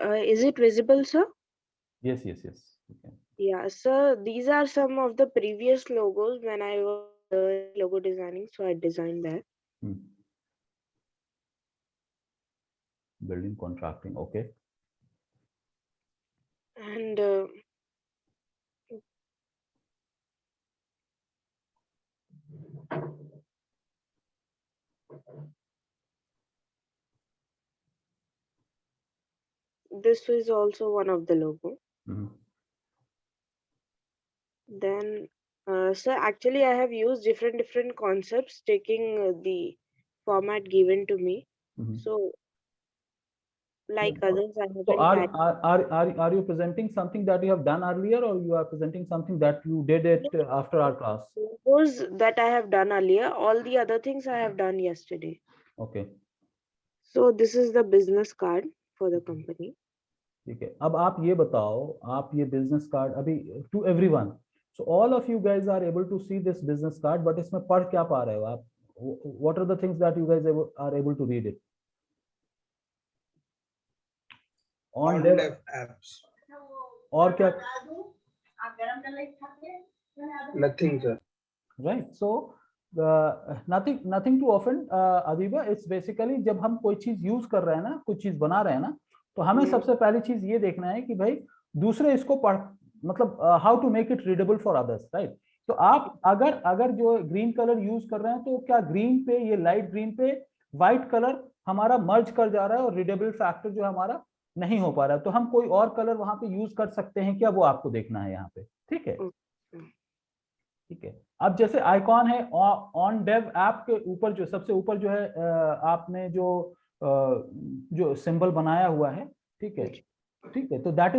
Is it visible, sir? Yes, yes, yes. Okay. Yeah, sir, these are some of the previous logos when I was logo designing, so I designed that. Building contracting, okay. And this is also one of the logo. Then, sir, actually I have used different concepts taking the format given to me. So, like others, I So haven't are you presenting something that you have done earlier, or you are presenting something that you did it after our class? those that I have done earlier. All the other things I have done yesterday. Okay. So this is the business card for the company. ठीक है, अब आप ये बताओ, आप ये business card अभी to everyone, so all of you guys are able to see this business card, but इसमें पढ़ क्या पा रहे हो आप? What are the things that you guys are able to read it on dev apps. और क्या? Nothing, sir. Right, so nothing to offend Adiba, it's basically जब हम कोई चीज यूज कर रहे हैं ना, कुछ चीज बना रहे हैं ना, तो हमें सबसे पहली चीज ये देखना है कि भाई दूसरे इसको पढ़, मतलब how to make it readable for others, right? तो आप अगर जो ग्रीन कलर यूज कर रहे हैं, तो क्या ग्रीन पे, ये लाइट ग्रीन पे व्हाइट कलर हमारा मर्ज कर जा रहा है और रीडेबल फैक्टर जो हमारा नहीं हो पा रहा है, तो हम कोई और कलर वहां पे यूज कर सकते हैं क्या, वो आपको देखना है यहाँ पे, ठीक है? ठीक है, अब जैसे आइकॉन है ऑन डेव ऐप के ऊपर, जो सबसे ऊपर जो है आपने जो सिंबल बनाया हुआ है, ठीक है, ठीक है, तो that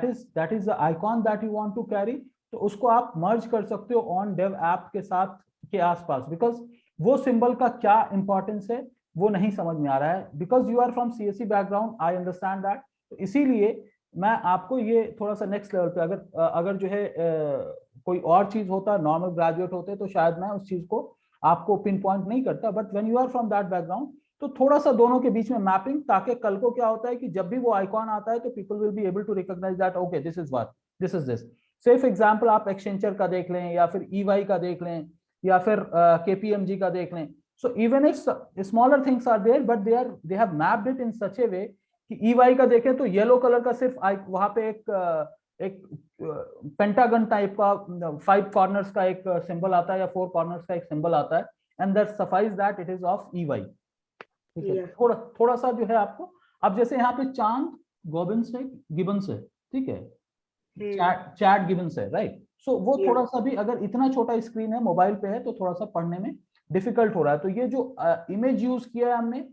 is the icon that you want to carry, तो उसको आप मर्ज कर सकते हो ऑन डेव ऐप के साथ के आसपास, बिकॉज वो सिंबल का क्या इंपॉर्टेंस है वो नहीं समझ में आ रहा है, because you are from CSC background, I understand that, तो इसीलिए मैं आपको ये थोड़ा सा नेक्स्ट लेवल पे, अगर जो है कोई और चीज होता, नॉर्मल ग्रेजुएट होते, तो शायद मैं उस चीज को आपको पिन पॉइंट नहीं करता, but when you are from that background, तो थोड़ा सा दोनों के बीच में मैपिंग, ताकि कल को क्या होता है कि जब भी वो आइकॉन आता है तो people will be able to recognise that okay this is what, this is this. Say for example आप एक्सचेंजर का देख लें, या फिर ईवाई का देख लें, या फिर केपीएमजी का देख लें, so even if smaller things are there, but they have mapped it in such a way कि ईवाई का देखें तो येलो कलर का सिर्फ वहां पे एक पेंटागन टाइप का 5 कॉर्नर्स का एक सिंबल आता है, या 4 कॉर्नर्स का एक सिंबल आता है, and that suffice that it is of EY, ठीक है? थोड़ा सा जो है आपको, अब जैसे यहाँ पे चांद गोबिन्स है, गिबन्स है, ठीक है, चैट गिबन्स है, राइट? सो वो थोड़ा सा भी, अगर इतना छोटा स्क्रीन है, मोबाइल पे है, तो थोड़ा सा पढ़ने में डिफिकल्ट हो रहा है, तो ये जो इमेज यूज किया है हमने,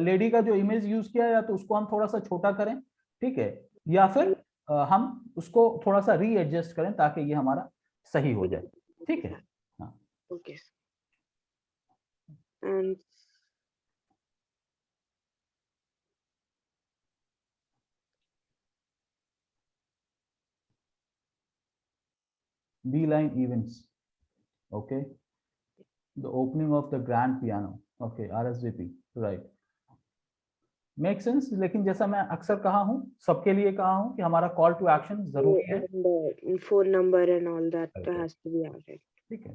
लेडी का जो इमेज यूज किया है, या तो उसको हम थोड़ा सा छोटा करें, ठीक है, या फिर हम उसको थोड़ा सा रीएडजस्ट करें ताकि ये हमारा सही हो जाए, ठीक है? हाँ, okay. And B-line events, okay, the opening of the grand piano, okay, RSVP, right, make sense, लेकिन जैसा मैं अक्सर कहा हूं, सबके लिए कहा हूं कि हमारा कॉल टू एक्शन जरूरी है, phone number and all that has to be added, ठीक है?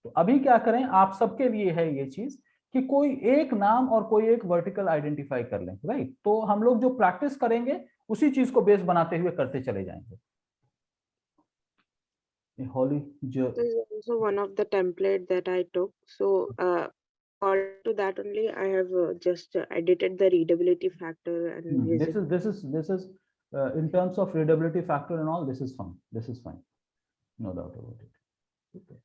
तो अभी क्या करें, आप सबके लिए है ये चीज कि कोई एक नाम और कोई एक वर्टिकल आइडेंटिफाई कर लें, राइट? तो हम लोग जो प्रैक्टिस करेंगे उसी चीज को बेस बनाते हुए करते चले जाएंगे। Holly, this is also one of the template that I took, so according to that only I have just edited the readability factor and this is in terms of readability factor and all, this is fine, no doubt about it, okay.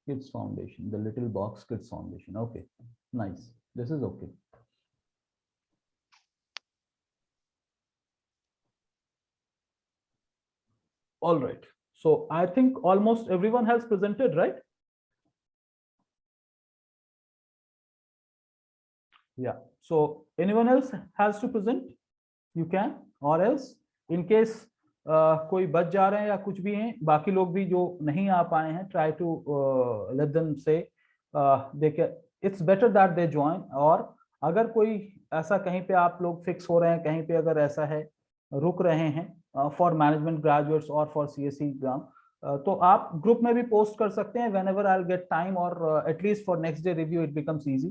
Kids Foundation, the little box Kids Foundation, okay, nice, this is okay. All right, so I think almost everyone has presented, right? Yeah, so anyone else has to present, you can, or else in case कोई बच जा रहे हैं या कुछ भी हैं, बाकी लोग भी जो नहीं आ पाए हैं, try to let them say, they can, it's better that they join, or अगर कोई ऐसा कहीं पे आप लोग फिक्स हो रहे हैं, कहीं पे अगर ऐसा है रुक रहे हैं फॉर मैनेजमेंट ग्रेजुएट्स और फॉर CSE एग्जाम, तो आप ग्रुप में भी पोस्ट कर सकते हैं whenever I will get time, और at least for next day review it becomes easy.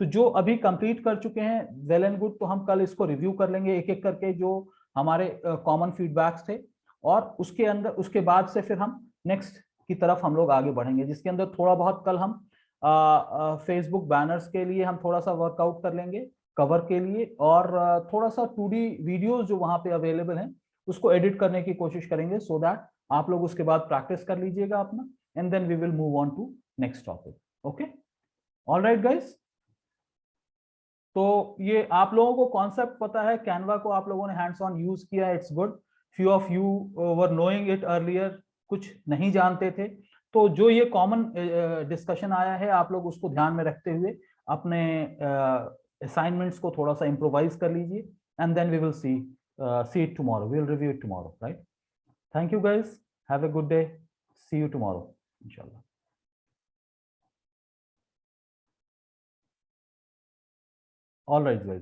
तो जो अभी कंप्लीट कर चुके हैं वेल एंड गुड, तो हम कल इसको रिव्यू कर लेंगे एक एक करके जो हमारे कॉमन फीडबैक्स थे, और उसके अंदर उसके बाद से फिर हम नेक्स्ट की तरफ हम लोग आगे बढ़ेंगे, जिसके अंदर थोड़ा बहुत कल हम फेसबुक बैनर्स के लिए हम थोड़ा सा वर्कआउट कर लेंगे कवर के लिए, और थोड़ा सा 2D वीडियोस जो वहां पे अवेलेबल हैं उसको एडिट करने की कोशिश करेंगे, सो दैट आप लोग उसके बाद प्रैक्टिस कर लीजिएगा अपना, and then we will move on to next topic. Okay, alright guys. तो ये आप लोगों को कॉन्सेप्ट पता है, कैनवा को आप लोगों ने हैंड्स ऑन यूज किया, it's good. Few of you were knowing it earlier, कुछ नहीं जानते थे, तो जो ये कॉमन डिस्कशन आया है आप लोग उसको ध्यान में रखते हुए अपने असाइनमेंट्स को थोड़ा सा इम्प्रोवाइज कर लीजिए, and then we will see it tomorrow, we will review it tomorrow, right? Thank you guys, have a good day, see you tomorrow इंशाल्लाह। All right guys.